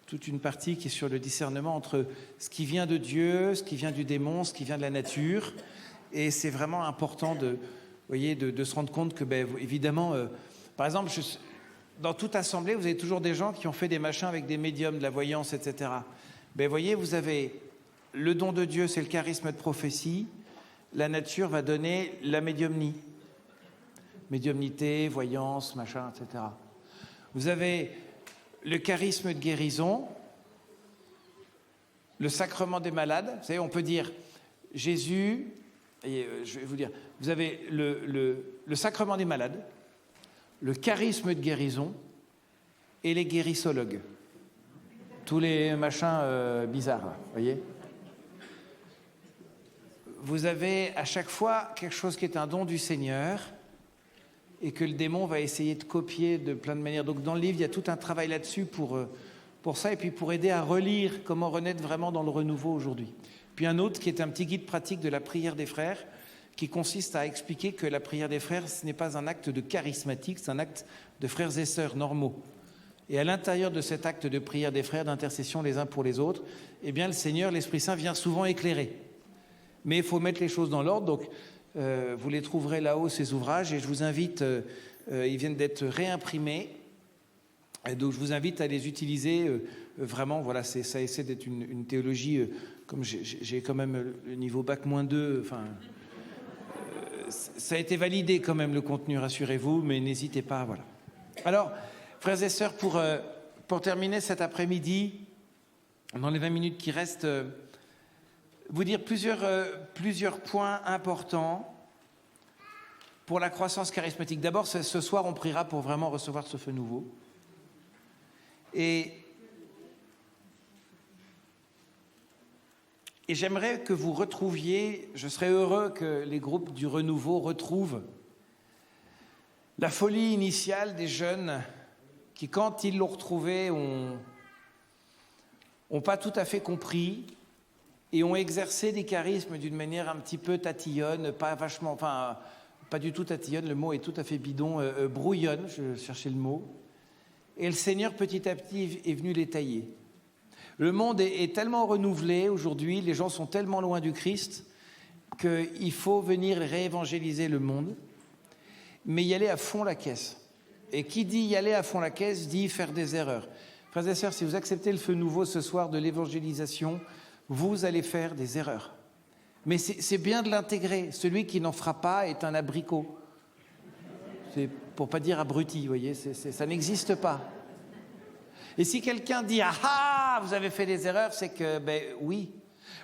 toute une partie qui est sur le discernement entre ce qui vient de Dieu, ce qui vient du démon, ce qui vient de la nature. Et c'est vraiment important de se rendre compte que, évidemment, par exemple, dans toute assemblée, vous avez toujours des gens qui ont fait des machins avec des médiums, de la voyance, etc. Voyez, vous avez le don de Dieu, c'est le charisme de prophétie. La nature va donner la médiumnie. Médiumnité, voyance, machin, etc. Vous avez le charisme de guérison, le sacrement des malades. Vous savez, on peut dire Jésus... Et je vais vous dire, vous avez le sacrement des malades, le charisme de guérison et les guérissologues. Tous les machins bizarres, là, voyez. Vous avez à chaque fois quelque chose qui est un don du Seigneur et que le démon va essayer de copier de plein de manières. Donc dans le livre, il y a tout un travail là-dessus pour ça et puis pour aider à relire comment renaître vraiment dans le renouveau aujourd'hui. Puis un autre qui est un petit guide pratique de la prière des frères qui consiste à expliquer que la prière des frères, ce n'est pas un acte de charismatique, c'est un acte de frères et sœurs normaux. Et à l'intérieur de cet acte de prière des frères, d'intercession les uns pour les autres, eh bien le Seigneur, l'Esprit Saint vient souvent éclairer. Mais il faut mettre les choses dans l'ordre, donc vous les trouverez là-haut, ces ouvrages, et je vous invite, ils viennent d'être réimprimés, et donc je vous invite à les utiliser vraiment, voilà, ça essaie d'être une théologie, comme j'ai quand même le niveau bac-2, enfin, ça a été validé quand même le contenu, rassurez-vous, mais n'hésitez pas, voilà. Alors, frères et sœurs, pour terminer cet après-midi, dans les 20 minutes qui restent, vous dire plusieurs points importants pour la croissance charismatique. D'abord, ce soir, on priera pour vraiment recevoir ce feu nouveau. Et j'aimerais que vous retrouviez, je serais heureux que les groupes du renouveau retrouvent la folie initiale des jeunes qui, quand ils l'ont retrouvée, ont pas tout à fait compris et ont exercé des charismes d'une manière un petit peu tatillonne, pas du tout tatillonne, le mot est tout à fait bidon, brouillonne, je cherchais le mot. Et le Seigneur, petit à petit, est venu les tailler. Le monde est tellement renouvelé aujourd'hui, les gens sont tellement loin du Christ qu'il faut venir réévangéliser le monde, mais y aller à fond la caisse. Et qui dit y aller à fond la caisse, dit faire des erreurs. Frères et sœurs, si vous acceptez le feu nouveau ce soir de l'évangélisation, vous allez faire des erreurs. Mais c'est bien de l'intégrer. Celui qui n'en fera pas est un abricot. C'est pour pas dire abruti, vous voyez, ça n'existe pas. Et si quelqu'un dit « Ah, vous avez fait des erreurs », c'est que, oui.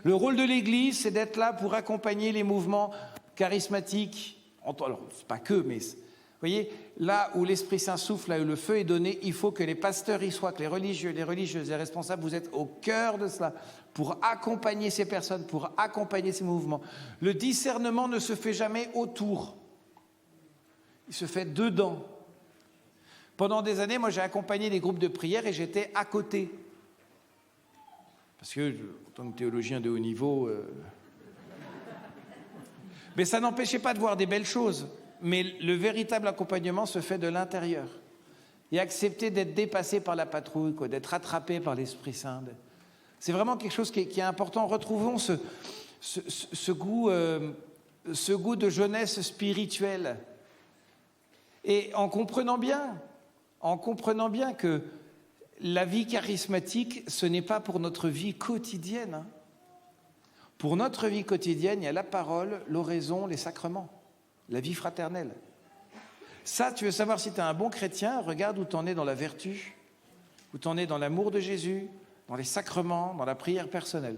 Le rôle de l'Église, c'est d'être là pour accompagner les mouvements charismatiques. Alors, c'est pas que, mais... Vous voyez, là où l'Esprit Saint souffle, là où le feu est donné, il faut que les pasteurs y soient, que les religieux, les religieuses, les responsables, vous êtes au cœur de cela, pour accompagner ces personnes, pour accompagner ces mouvements. Le discernement ne se fait jamais autour. Il se fait dedans. Pendant des années, moi, j'ai accompagné des groupes de prière et j'étais à côté. Parce que, en tant que théologien de haut niveau... Mais ça n'empêchait pas de voir des belles choses. Mais le véritable accompagnement se fait de l'intérieur. Et accepter d'être dépassé par la patrouille, d'être rattrapé par l'Esprit Saint. C'est vraiment quelque chose qui est important. Retrouvons ce goût de jeunesse spirituelle. Et en comprenant bien que la vie charismatique, ce n'est pas pour notre vie quotidienne. Pour notre vie quotidienne, il y a la parole, l'oraison, les sacrements. La vie fraternelle. Ça, tu veux savoir si tu es un bon chrétien, regarde où tu en es dans la vertu, où tu en es dans l'amour de Jésus, dans les sacrements, dans la prière personnelle.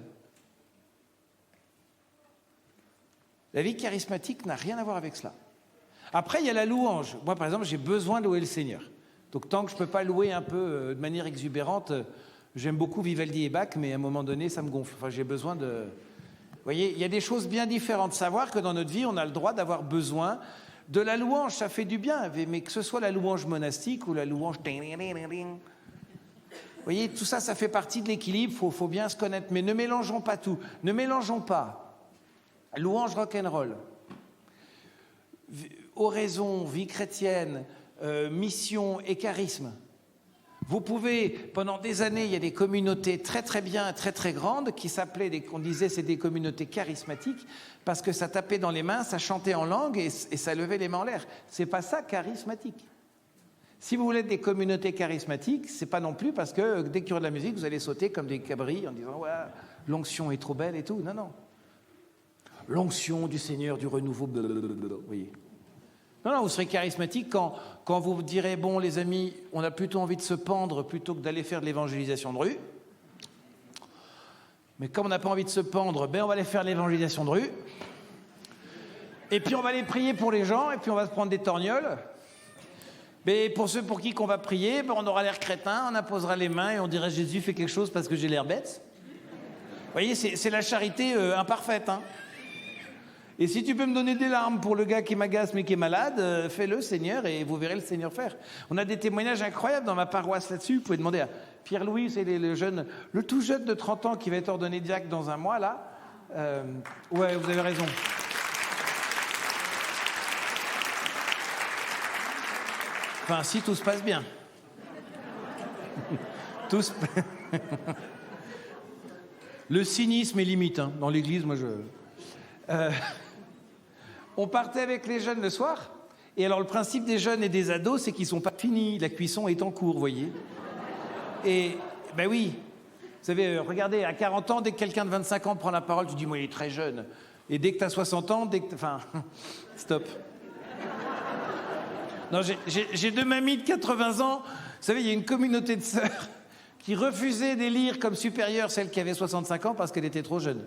La vie charismatique n'a rien à voir avec cela. Après, il y a la louange. Moi, par exemple, j'ai besoin de louer le Seigneur. Donc, tant que je ne peux pas louer un peu de manière exubérante, j'aime beaucoup Vivaldi et Bach, mais à un moment donné, ça me gonfle. Enfin, j'ai besoin de... Vous voyez, il y a des choses bien différentes. Savoir que dans notre vie, on a le droit d'avoir besoin de la louange, ça fait du bien. Mais que ce soit la louange monastique ou la louange... Vous voyez, tout ça, ça fait partie de l'équilibre, faut bien se connaître. Mais ne mélangeons pas tout. Ne mélangeons pas louange rock'n'roll, oraison, vie chrétienne, mission et charisme. Vous pouvez, pendant des années, il y a des communautés très très bien, très très grandes qui s'appelaient, on disait c'est des communautés charismatiques parce que ça tapait dans les mains, ça chantait en langue et ça levait les mains en l'air. C'est pas ça charismatique. Si vous voulez être des communautés charismatiques, c'est pas non plus parce que dès qu'il y aura de la musique, vous allez sauter comme des cabris en disant ouais, l'onction est trop belle et tout. Non, non. L'onction du Seigneur, du renouveau, blablabla, vous voyez. Non, vous serez charismatique quand vous direz, bon les amis, on a plutôt envie de se pendre plutôt que d'aller faire de l'évangélisation de rue. Mais comme on n'a pas envie de se pendre, on va aller faire de l'évangélisation de rue. Et puis on va aller prier pour les gens, et puis on va se prendre des torgnoles. Mais pour ceux pour qui qu'on va prier, ben on aura l'air crétin, on imposera les mains et on dirait Jésus fait quelque chose parce que j'ai l'air bête. Vous voyez, c'est la charité imparfaite. Hein. Et si tu peux me donner des larmes pour le gars qui m'agace mais qui est malade, fais-le Seigneur et vous verrez le Seigneur faire. On a des témoignages incroyables dans ma paroisse là-dessus. Vous pouvez demander à Pierre-Louis, c'est le tout jeune de 30 ans qui va être ordonné diacre dans un mois là. Ouais, vous avez raison. Enfin, si tout se passe bien. Le cynisme est limite. Hein. Dans l'église, moi, on partait avec les jeunes le soir. Et alors, le principe des jeunes et des ados, c'est qu'ils ne sont pas finis. La cuisson est en cours, vous voyez. Et, ben oui. Vous savez, regardez, à 40 ans, dès que quelqu'un de 25 ans prend la parole, tu dis, moi, il est très jeune. Et dès que tu as 60 ans, enfin, stop. Non, j'ai deux mamies de 80 ans. Vous savez, il y a une communauté de sœurs qui refusait d'élire comme supérieure celle qui avait 65 ans parce qu'elle était trop jeune.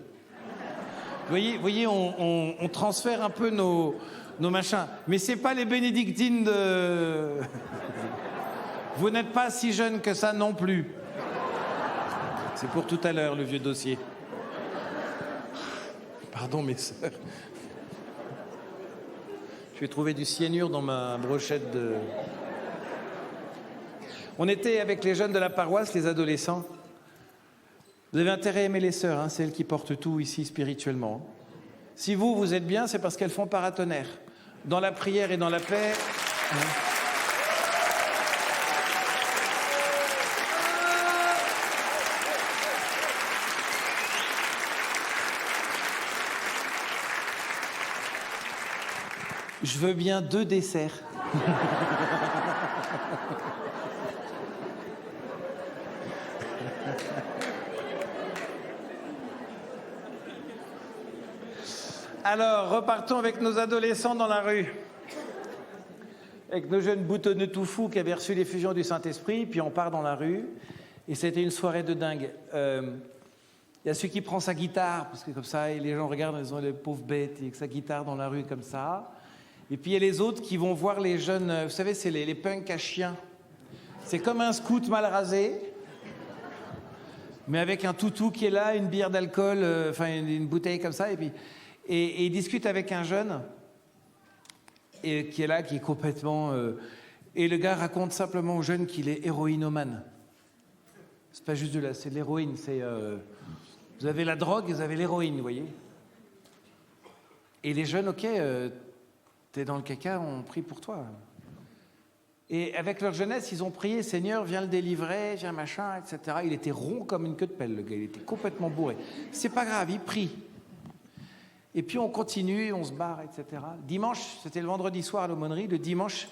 Vous voyez, on transfère un peu nos machins. Mais c'est pas les bénédictines de... Vous n'êtes pas si jeune que ça non plus. C'est pour tout à l'heure, le vieux dossier. Pardon, mes sœurs. Je vais trouver du cyanure dans ma brochette de... On était avec les jeunes de la paroisse, les adolescents. Vous avez intérêt à aimer les sœurs, hein, c'est elles qui portent tout ici spirituellement. Si vous êtes bien, c'est parce qu'elles font paratonnerre. Dans la prière et dans la paix... Je veux bien 2 desserts. Alors, repartons avec nos adolescents dans la rue. Avec nos jeunes boutonneux tout fous qui avaient reçu l'effusion du Saint-Esprit, puis on part dans la rue. Et c'était une soirée de dingue. Il y a celui qui prend sa guitare, parce que comme ça, et les gens regardent, ils ont les pauvres bêtes, avec sa guitare dans la rue comme ça. Et puis il y a les autres qui vont voir les jeunes, vous savez, c'est les punks à chiens. C'est comme un scout mal rasé, mais avec un toutou qui est là, une bière d'alcool, enfin une bouteille comme ça, et il discute avec un jeune et qui est là, qui est complètement... et le gars raconte simplement au jeune qu'il est héroïnomane. C'est pas juste c'est de l'héroïne, c'est... vous avez la drogue, vous avez l'héroïne, vous voyez. Et les jeunes, ok... t'es dans le caca, on prie pour toi. Et avec leur jeunesse, ils ont prié, Seigneur, viens le délivrer, viens machin, etc. Il était rond comme une queue de pelle, le gars, il était complètement bourré. C'est pas grave, il prie. Et puis on continue, on se barre, etc. Dimanche, c'était le vendredi soir à l'aumônerie, le dimanche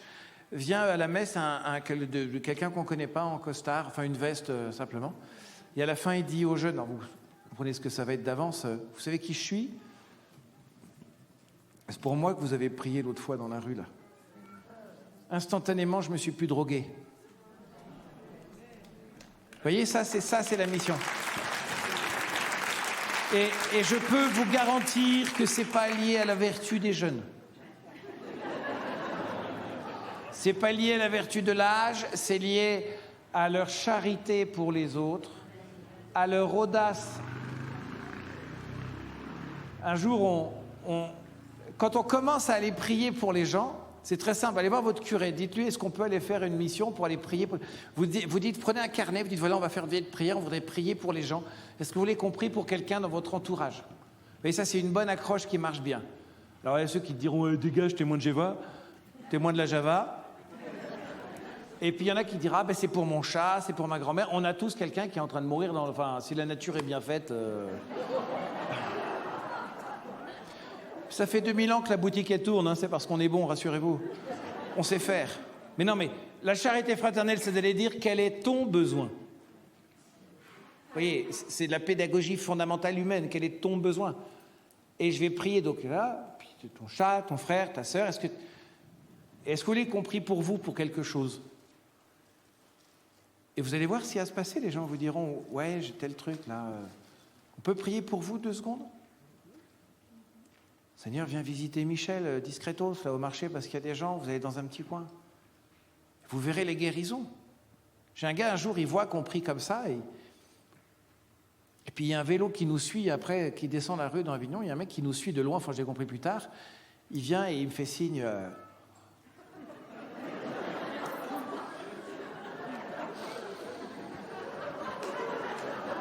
vient à la messe quelqu'un qu'on connaît pas en costard, enfin une veste simplement. Et à la fin, il dit aux jeunes, alors vous comprenez ce que ça va être d'avance, vous savez qui je suis ? C'est pour moi que vous avez prié l'autre fois dans la rue, là. Instantanément, je me suis plus drogué. Vous voyez, ça, c'est la mission. Et je peux vous garantir que c'est pas lié à la vertu des jeunes. C'est pas lié à la vertu de l'âge, c'est lié à leur charité pour les autres, à leur audace. Un jour, quand on commence à aller prier pour les gens, c'est très simple. Allez voir votre curé. Dites-lui, est-ce qu'on peut aller faire une mission pour aller prier pour... Vous dites, prenez un carnet, vous dites, voilà, on va faire une veille de prière, on voudrait prier pour les gens. Est-ce que vous voulez qu'on prie pour quelqu'un dans votre entourage ? Vous voyez, ça, c'est une bonne accroche qui marche bien. Alors, il y a ceux qui te diront, dégage, témoin de Jéhovah, témoin de la Java. Et puis, il y en a qui diront, c'est pour mon chat, c'est pour ma grand-mère. On a tous quelqu'un qui est en train de mourir. Enfin, si la nature est bien faite... Ça fait 2000 ans que la boutique elle tourne, hein, c'est parce qu'on est bon, rassurez-vous. On sait faire. Mais non, mais la charité fraternelle, c'est d'aller dire quel est ton besoin. Vous voyez, c'est de la pédagogie fondamentale humaine. Quel est ton besoin ? Et je vais prier, donc là, puis ton chat, ton frère, ta sœur, est-ce que vous voulez qu'on prie pour vous, pour quelque chose ? Et vous allez voir si à se passer, les gens vous diront, ouais, j'ai tel truc là. On peut prier pour vous 2 secondes ? Seigneur, viens visiter Michel, discretos, là au marché, parce qu'il y a des gens, vous allez dans un petit coin. Vous verrez les guérisons. J'ai un gars, un jour, il voit qu'on prie comme ça, et puis il y a un vélo qui nous suit après, qui descend la rue dans Avignon, il y a un mec qui nous suit de loin, enfin j'ai compris plus tard, il vient et il me fait signe...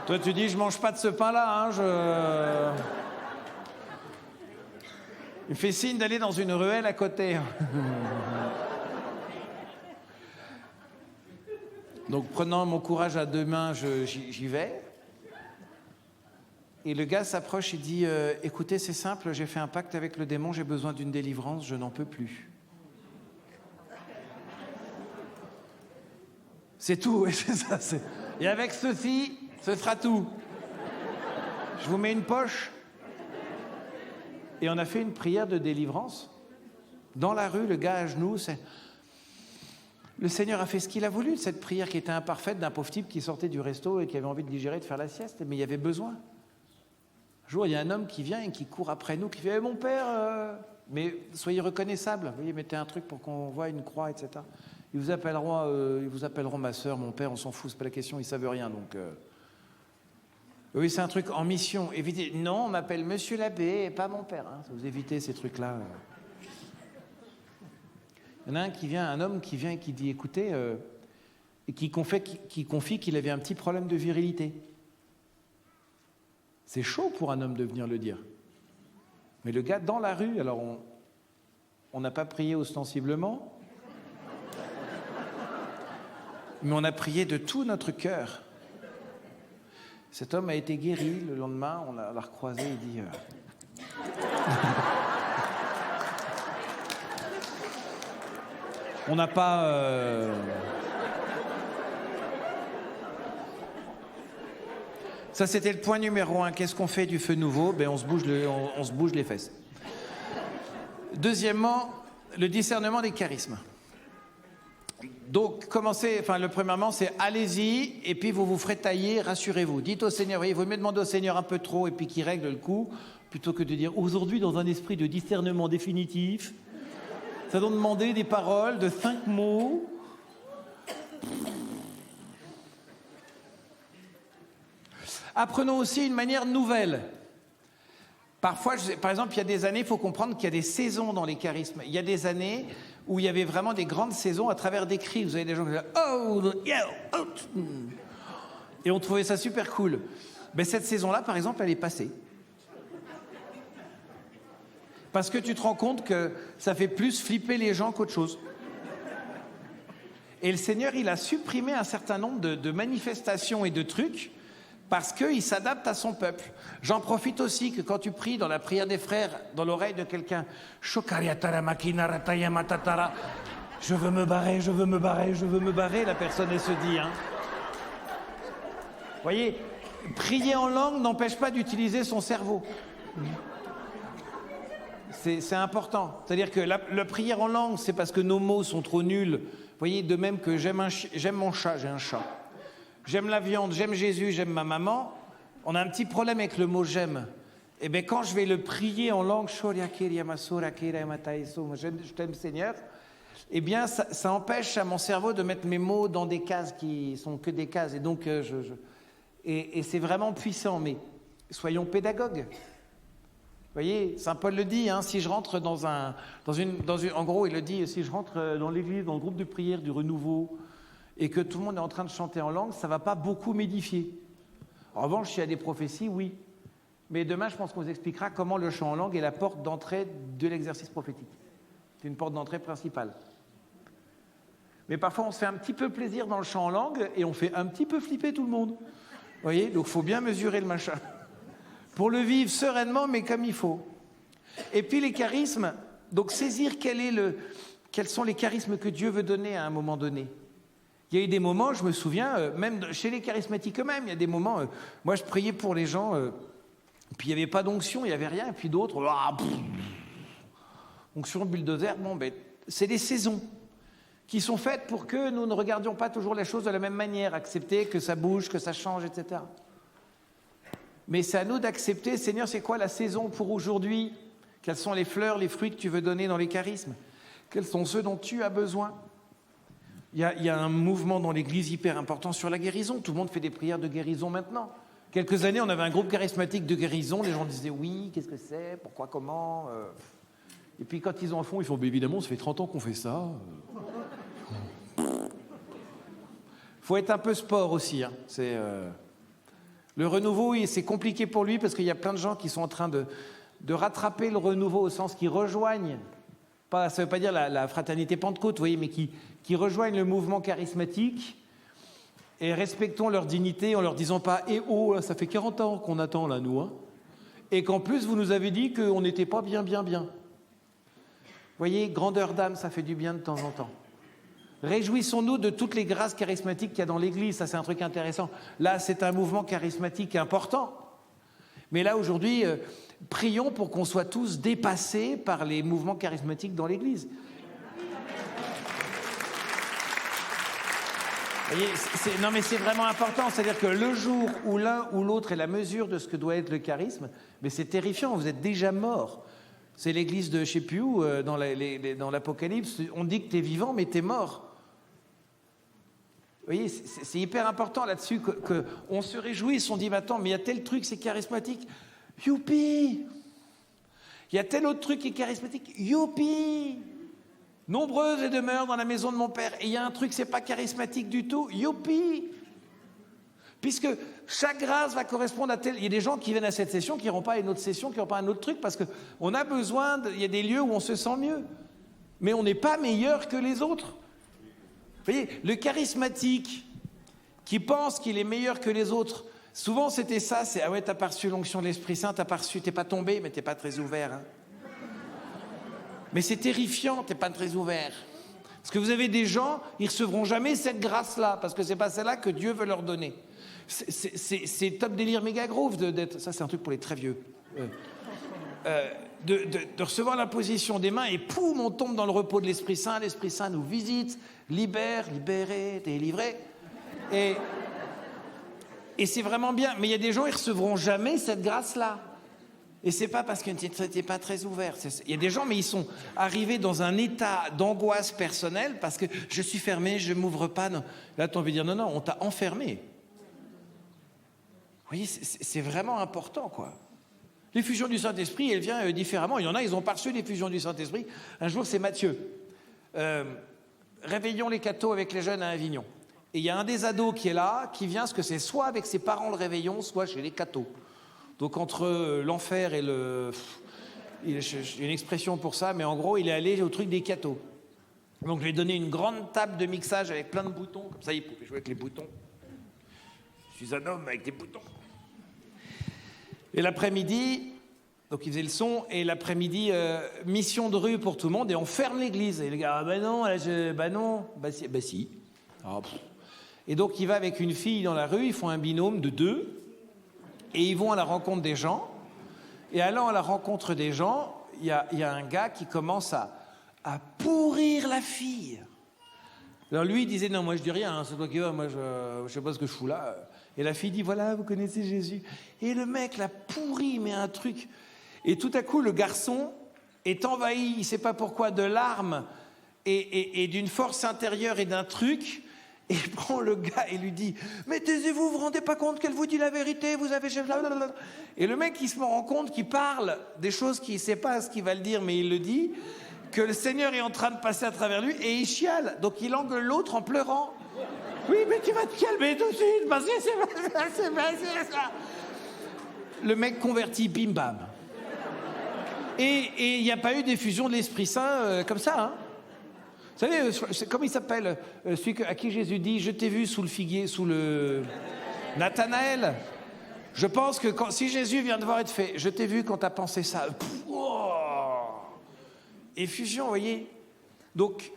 Toi tu dis, je mange pas de ce pain-là, hein, Il me fait signe d'aller dans une ruelle à côté. Donc, prenant mon courage à deux mains, j'y vais. Et le gars s'approche et dit « Écoutez, c'est simple, j'ai fait un pacte avec le démon, j'ai besoin d'une délivrance, je n'en peux plus. » C'est tout, c'est ça. Et avec ceci, ce sera tout. Je vous mets une poche. Et on a fait une prière de délivrance. Dans la rue, le gars à genoux, le Seigneur a fait ce qu'il a voulu de cette prière qui était imparfaite d'un pauvre type qui sortait du resto et qui avait envie de digérer, de faire la sieste, mais il y avait besoin. Un jour, il y a un homme qui vient et qui court après nous, qui fait mon père, mais soyez reconnaissables, vous voyez, mettez un truc pour qu'on voit une croix, etc. Ils vous appelleront ma sœur, mon père, on s'en fout, c'est pas la question, ils savent rien, donc... Oui, c'est un truc en mission. Évitez. Non, on m'appelle Monsieur l'abbé et pas mon père. Hein. Vous évitez ces trucs-là. Il y en a un homme qui vient et qui dit, écoutez, et qui confie qu'il avait un petit problème de virilité. C'est chaud pour un homme de venir le dire. Mais le gars dans la rue, alors on n'a pas prié ostensiblement, mais on a prié de tout notre cœur. Cet homme a été guéri. Le lendemain, on l'a recroisé et dit... On n'a pas... Ça, c'était le point numéro 1. Qu'est-ce qu'on fait du feu nouveau? Ben, on se bouge les fesses. Deuxièmement, le discernement des charismes. Donc, le premièrement, c'est allez-y, et puis vous vous ferez tailler, rassurez-vous. Dites au Seigneur, voyez, il vaut mieux demander au Seigneur un peu trop, et puis qu'il règle le coup, plutôt que de dire, aujourd'hui, dans un esprit de discernement définitif, ça doit demander des paroles de 5 mots. Apprenons aussi une manière nouvelle. Parfois, par exemple, il y a des années, il faut comprendre qu'il y a des saisons dans les charismes. Il y a des années où il y avait vraiment des grandes saisons à travers des cris. Vous avez des gens qui disaient « Oh, yeah, oh !» Et on trouvait ça super cool. Mais cette saison-là, par exemple, elle est passée. Parce que tu te rends compte que ça fait plus flipper les gens qu'autre chose. Et le Seigneur, il a supprimé un certain nombre de manifestations et de trucs parce qu'il s'adapte à son peuple. J'en profite aussi que quand tu pries dans la prière des frères, dans l'oreille de quelqu'un, je veux me barrer, je veux me barrer, je veux me barrer, la personne, elle se dit. Hein. Vous voyez, prier en langue n'empêche pas d'utiliser son cerveau. C'est important. C'est-à-dire que la prière en langue, c'est parce que nos mots sont trop nuls. Vous voyez, de même que j'aime mon chat, j'ai un chat. J'aime la viande, j'aime Jésus, j'aime ma maman. On a un petit problème avec le mot « j'aime ». Eh bien, quand je vais le prier en langue, je t'aime Seigneur, eh bien, ça empêche à mon cerveau de mettre mes mots dans des cases qui sont que des cases. Et donc, et c'est vraiment puissant. Mais soyons pédagogues. Vous voyez, Saint Paul le dit, hein, si je rentre en gros, il le dit, si je rentre dans l'église, dans le groupe de prière du renouveau, et que tout le monde est en train de chanter en langue, ça ne va pas beaucoup m'édifier. En revanche, s'il y a des prophéties, oui. Mais demain, je pense qu'on vous expliquera comment le chant en langue est la porte d'entrée de l'exercice prophétique. C'est une porte d'entrée principale. Mais parfois, on se fait un petit peu plaisir dans le chant en langue et on fait un petit peu flipper tout le monde. Vous voyez, donc il faut bien mesurer le machin. Pour le vivre sereinement, mais comme il faut. Et puis les charismes, donc saisir quels sont les charismes que Dieu veut donner à un moment donné. Il y a eu des moments, je me souviens, même chez les charismatiques eux-mêmes, il y a des moments, moi je priais pour les gens, puis il n'y avait pas d'onction, il n'y avait rien, et puis d'autres, onction, bulldozer, c'est des saisons qui sont faites pour que nous ne regardions pas toujours les choses de la même manière, accepter que ça bouge, que ça change, etc. Mais c'est à nous d'accepter, Seigneur, c'est quoi la saison pour aujourd'hui? Quelles sont les fleurs, les fruits que tu veux donner dans les charismes? Quels sont ceux dont tu as besoin? Il y a un mouvement dans l'Église hyper important sur la guérison. Tout le monde fait des prières de guérison maintenant. Quelques années, on avait un groupe charismatique de guérison. Les gens disaient oui, qu'est-ce que c'est, pourquoi, comment. Et puis quand ils en font, ils font évidemment, ça fait 30 ans qu'on fait ça. Faut être un peu sport aussi. Hein. Le renouveau, c'est compliqué pour lui parce qu'il y a plein de gens qui sont en train de rattraper le renouveau au sens qu'ils rejoignent. Ça ne veut pas dire la fraternité Pentecôte, vous voyez, mais qui rejoignent le mouvement charismatique et respectons leur dignité en leur disant pas « Eh oh, là, ça fait 40 ans qu'on attend, là, nous. Hein. » Et qu'en plus, vous nous avez dit qu'on n'était pas bien. Vous voyez, grandeur d'âme, ça fait du bien de temps en temps. Réjouissons-nous de toutes les grâces charismatiques qu'il y a dans l'Église. Ça, c'est un truc intéressant. Là, c'est un mouvement charismatique important. Mais là, aujourd'hui, prions pour qu'on soit tous dépassés par les mouvements charismatiques dans l'Église. Vous voyez, non, mais c'est vraiment important. C'est-à-dire que le jour où l'un ou l'autre est la mesure de ce que doit être le charisme, mais c'est terrifiant. Vous êtes déjà mort. C'est l'église de je ne sais plus où, dans l'Apocalypse. On dit que tu es vivant, mais tu es mort. Vous voyez, c'est hyper important là-dessus qu'on se réjouisse. On dit, mais attends, mais il y a tel truc, c'est charismatique. Youpi! Il y a tel autre truc qui est charismatique. Youpi! Nombreuses les demeures dans la maison de mon père. Et il y a un truc, c'est pas charismatique du tout. Youpi! Puisque chaque grâce va correspondre à tel... Il y a des gens qui viennent à cette session, qui n'iront pas à une autre session, qui n'iront pas à un autre truc, parce qu'on a besoin... Il y a des lieux où on se sent mieux. Mais on n'est pas meilleur que les autres. Vous voyez, le charismatique qui pense qu'il est meilleur que les autres, souvent c'était ça, c'est « Ah ouais, t'as pas reçu l'onction de l'Esprit Saint, t'as pas reçu, t'es pas tombé, mais t'es pas très ouvert. Hein. » Mais c'est terrifiant, t'es pas très ouvert. Parce que vous avez des gens, ils recevront jamais cette grâce-là, parce que c'est pas celle-là que Dieu veut leur donner. C'est top délire méga groove d'être... Ça, c'est un truc pour les très vieux. De recevoir l'imposition des mains et poum, on tombe dans le repos de l'Esprit Saint. L'Esprit Saint nous visite, libère, libéré, délivré. Et c'est vraiment bien. Mais il y a des gens, ils recevront jamais cette grâce-là. Et c'est pas parce que tu n'étais pas très ouvert. Il y a des gens, mais ils sont arrivés dans un état d'angoisse personnelle parce que je suis fermé, je m'ouvre pas. Non. Là, tu as envie de dire non, on t'a enfermé. Vous voyez, c'est vraiment important, quoi. L'effusion du Saint-Esprit, elle vient différemment. Il y en a, ils ont pas reçu l'effusion du Saint-Esprit. Un jour, c'est Matthieu. Réveillons les cathos avec les jeunes à Avignon. Et il y a un des ados qui est là, qui vient, parce que c'est soit avec ses parents le réveillon, soit chez les cathos. Donc entre l'enfer et le... J'ai une expression pour ça, mais en gros, il est allé au truc des cathos. Donc je lui ai donné une grande table de mixage avec plein de boutons. Comme ça, il pouvait jouer avec les boutons. Je suis un homme avec des boutons. Et l'après-midi, donc il faisait le son, et l'après-midi, mission de rue pour tout le monde, et on ferme l'église. Et les gars, ah ben non, si. Ah, et donc il va avec une fille dans la rue, ils font un binôme de 2, et ils vont à la rencontre des gens. Et allant à la rencontre des gens, il y a un gars qui commence à pourrir la fille. Alors lui, il disait, non, moi je dis rien, hein, c'est toi qui vas, moi je sais pas ce que je fous là. Et la fille dit, voilà, vous connaissez Jésus. Et le mec l'a pourri, mais un truc. Et tout à coup, le garçon est envahi, il ne sait pas pourquoi, de larmes et d'une force intérieure et d'un truc. Et il prend le gars et lui dit, mais taisez-vous, vous vous rendez pas compte qu'elle vous dit la vérité, vous avez... Et le mec, il se rend compte qu'il parle des choses qu'il ne sait pas ce qu'il va le dire, mais il le dit, que le Seigneur est en train de passer à travers lui, et il chiale. Donc il engueule l'autre en pleurant. Oui, mais tu vas te calmer tout de suite, parce que c'est ça. Le mec converti, bim bam. Et il n'y a pas eu d'effusion de l'Esprit Saint comme ça. Hein. Vous savez, comment il s'appelle celui à qui Jésus dit « Je t'ai vu sous le figuier, sous le... » Nathanaël. Je pense que si Jésus vient de voir et te fait « Je t'ai vu quand tu as pensé ça. » Effusion, vous voyez. Donc...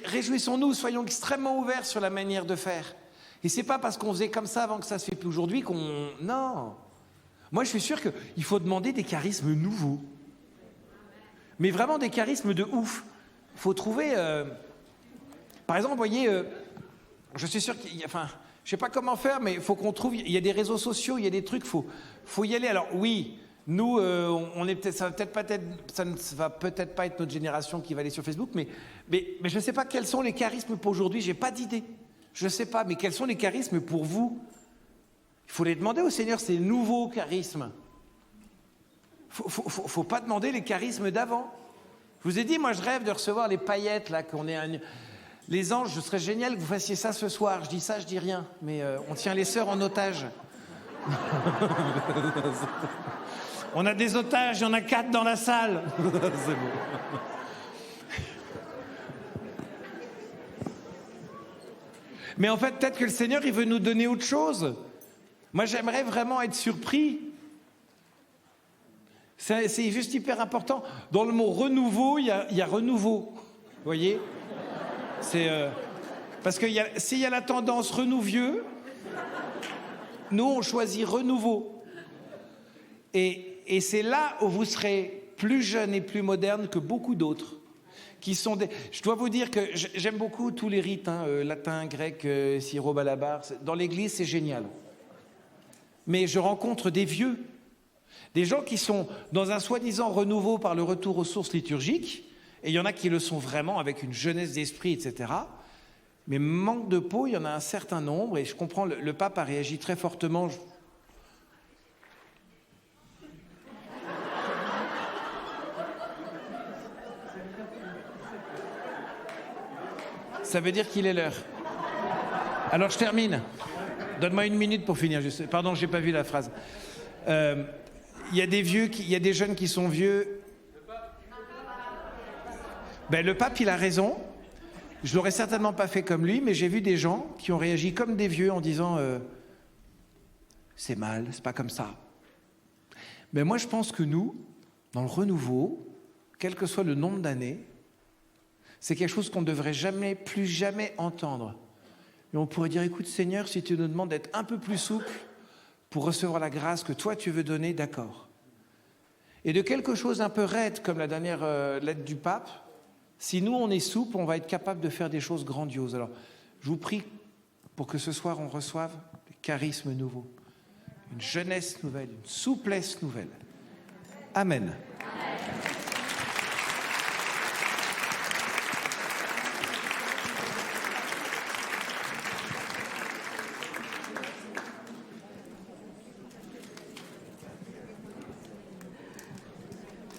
Réjouissons-nous, soyons extrêmement ouverts sur la manière de faire. Et c'est pas parce qu'on faisait comme ça avant que ça se fait plus aujourd'hui qu'on... Non. Moi, je suis sûr qu'il faut demander des charismes nouveaux. Mais vraiment des charismes de ouf. Il faut trouver... Par exemple, vous voyez, je suis sûr qu'il y a... Enfin, je sais pas comment faire, mais il faut qu'on trouve... Il y a des réseaux sociaux, il y a des trucs, faut y aller. Alors oui, Nous, on est peut-être, ça ne va peut-être pas être notre génération qui va aller sur Facebook, mais je ne sais pas quels sont les charismes pour aujourd'hui. J'ai pas d'idée. Je ne sais pas, mais quels sont les charismes pour vous? Il faut les demander au Seigneur, ces nouveaux charismes. Faut pas demander les charismes d'avant. Je vous ai dit, moi, je rêve de recevoir les paillettes là, les anges. Ce serait génial que vous fassiez ça ce soir. Je dis ça, je dis rien, mais on tient les sœurs en otage. On a des otages, il y en a 4 dans la salle. C'est bon. Mais en fait, peut-être que le Seigneur, il veut nous donner autre chose. Moi, j'aimerais vraiment être surpris. C'est juste hyper important. Dans le mot renouveau, il y a renouveau. Vous voyez? Parce que s'il y a la tendance renouvieux, nous, on choisit renouveau. Et c'est là où vous serez plus jeune et plus moderne que beaucoup d'autres. Je dois vous dire que j'aime beaucoup tous les rites, latin, grec, syro-malabar. Dans l'église, c'est génial. Mais je rencontre des vieux, des gens qui sont dans un soi-disant renouveau par le retour aux sources liturgiques, et il y en a qui le sont vraiment avec une jeunesse d'esprit, etc. Mais manque de peau, il y en a un certain nombre, et je comprends, le pape a réagi très fortement. Ça veut dire qu'il est l'heure. Alors je termine. Donne-moi 1 minute pour finir. Pardon, j'ai pas vu la phrase. Il y a des jeunes qui sont vieux. Le pape, il a raison. Je l'aurais certainement pas fait comme lui, mais j'ai vu des gens qui ont réagi comme des vieux en disant c'est mal, c'est pas comme ça. Mais moi, je pense que nous, dans le renouveau, quel que soit le nombre d'années, c'est quelque chose qu'on ne devrait plus jamais entendre. Et on pourrait dire, écoute Seigneur, si tu nous demandes d'être un peu plus souple pour recevoir la grâce que toi tu veux donner, d'accord. Et de quelque chose d'un peu raide, comme la dernière lettre du pape, si nous on est souple, on va être capable de faire des choses grandioses. Alors, je vous prie pour que ce soir on reçoive des charismes nouveaux, une jeunesse nouvelle, une souplesse nouvelle. Amen.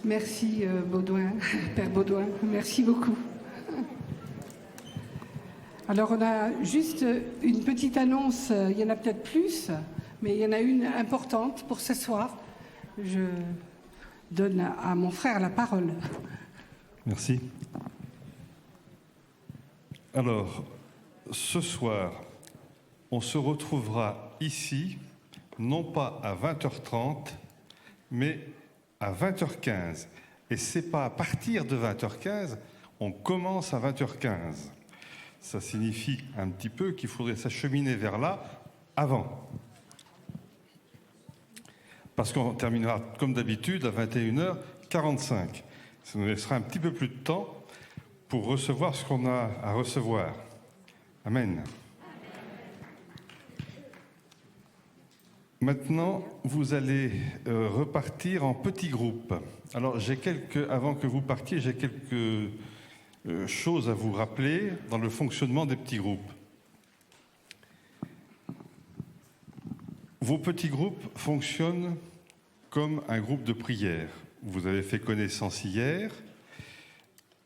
Merci Baudouin, Père Baudouin, merci beaucoup. Alors on a juste une petite annonce, il y en a peut-être plus, mais il y en a une importante pour ce soir. Je donne à mon frère la parole. Merci. Alors, ce soir, on se retrouvera ici, non pas à 20h30, mais à 20h15. Et c'est pas à partir de 20h15, on commence à 20h15. Ça signifie un petit peu qu'il faudrait s'acheminer vers là avant. Parce qu'on terminera, comme d'habitude, à 21h45. Ça nous laissera un petit peu plus de temps pour recevoir ce qu'on a à recevoir. Amen. Maintenant, vous allez repartir en petits groupes. Alors, avant que vous partiez, j'ai quelques choses à vous rappeler dans le fonctionnement des petits groupes. Vos petits groupes fonctionnent comme un groupe de prière. Vous avez fait connaissance hier.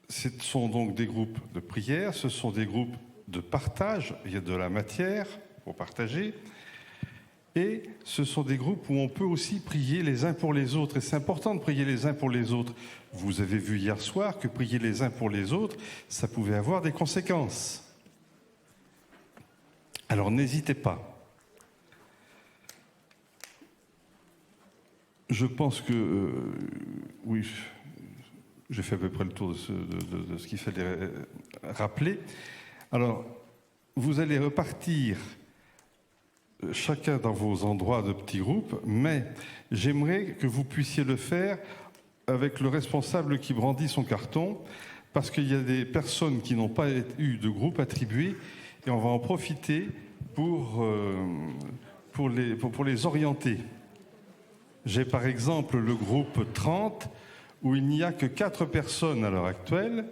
Ce sont donc des groupes de prière, ce sont des groupes de partage, il y a de la matière pour partager. Et ce sont des groupes où on peut aussi prier les uns pour les autres. Et c'est important de prier les uns pour les autres. Vous avez vu hier soir que prier les uns pour les autres, ça pouvait avoir des conséquences. Alors n'hésitez pas. Je pense que... oui, j'ai fait à peu près le tour de ce qu'il fallait rappeler. Alors, vous allez repartir chacun dans vos endroits de petits groupes, mais j'aimerais que vous puissiez le faire avec le responsable qui brandit son carton, parce qu'il y a des personnes qui n'ont pas eu de groupe attribué, et on va en profiter pour les orienter. J'ai par exemple le groupe 30, où il n'y a que 4 personnes à l'heure actuelle,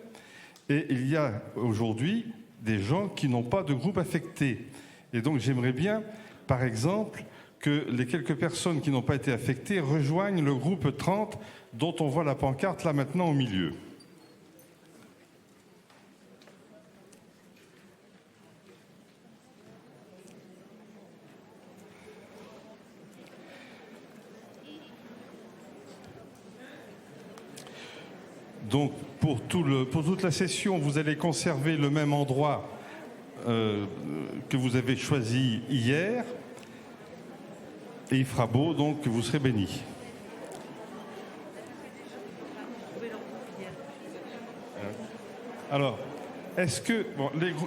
et il y a aujourd'hui des gens qui n'ont pas de groupe affecté. Et donc j'aimerais bien, par exemple, que les quelques personnes qui n'ont pas été affectées rejoignent le groupe 30, dont on voit la pancarte là maintenant au milieu. Donc, pour toute la session, vous allez conserver le même endroit que vous avez choisi hier. Et il fera beau, donc vous serez bénis. Alors, est-ce que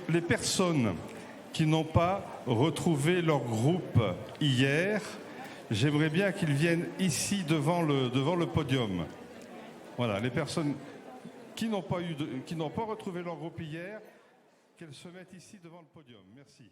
les personnes qui n'ont pas retrouvé leur groupe hier, j'aimerais bien qu'ils viennent ici devant le podium. Voilà, les personnes qui n'ont pas retrouvé leur groupe hier, qu'elles se mettent ici devant le podium. Merci.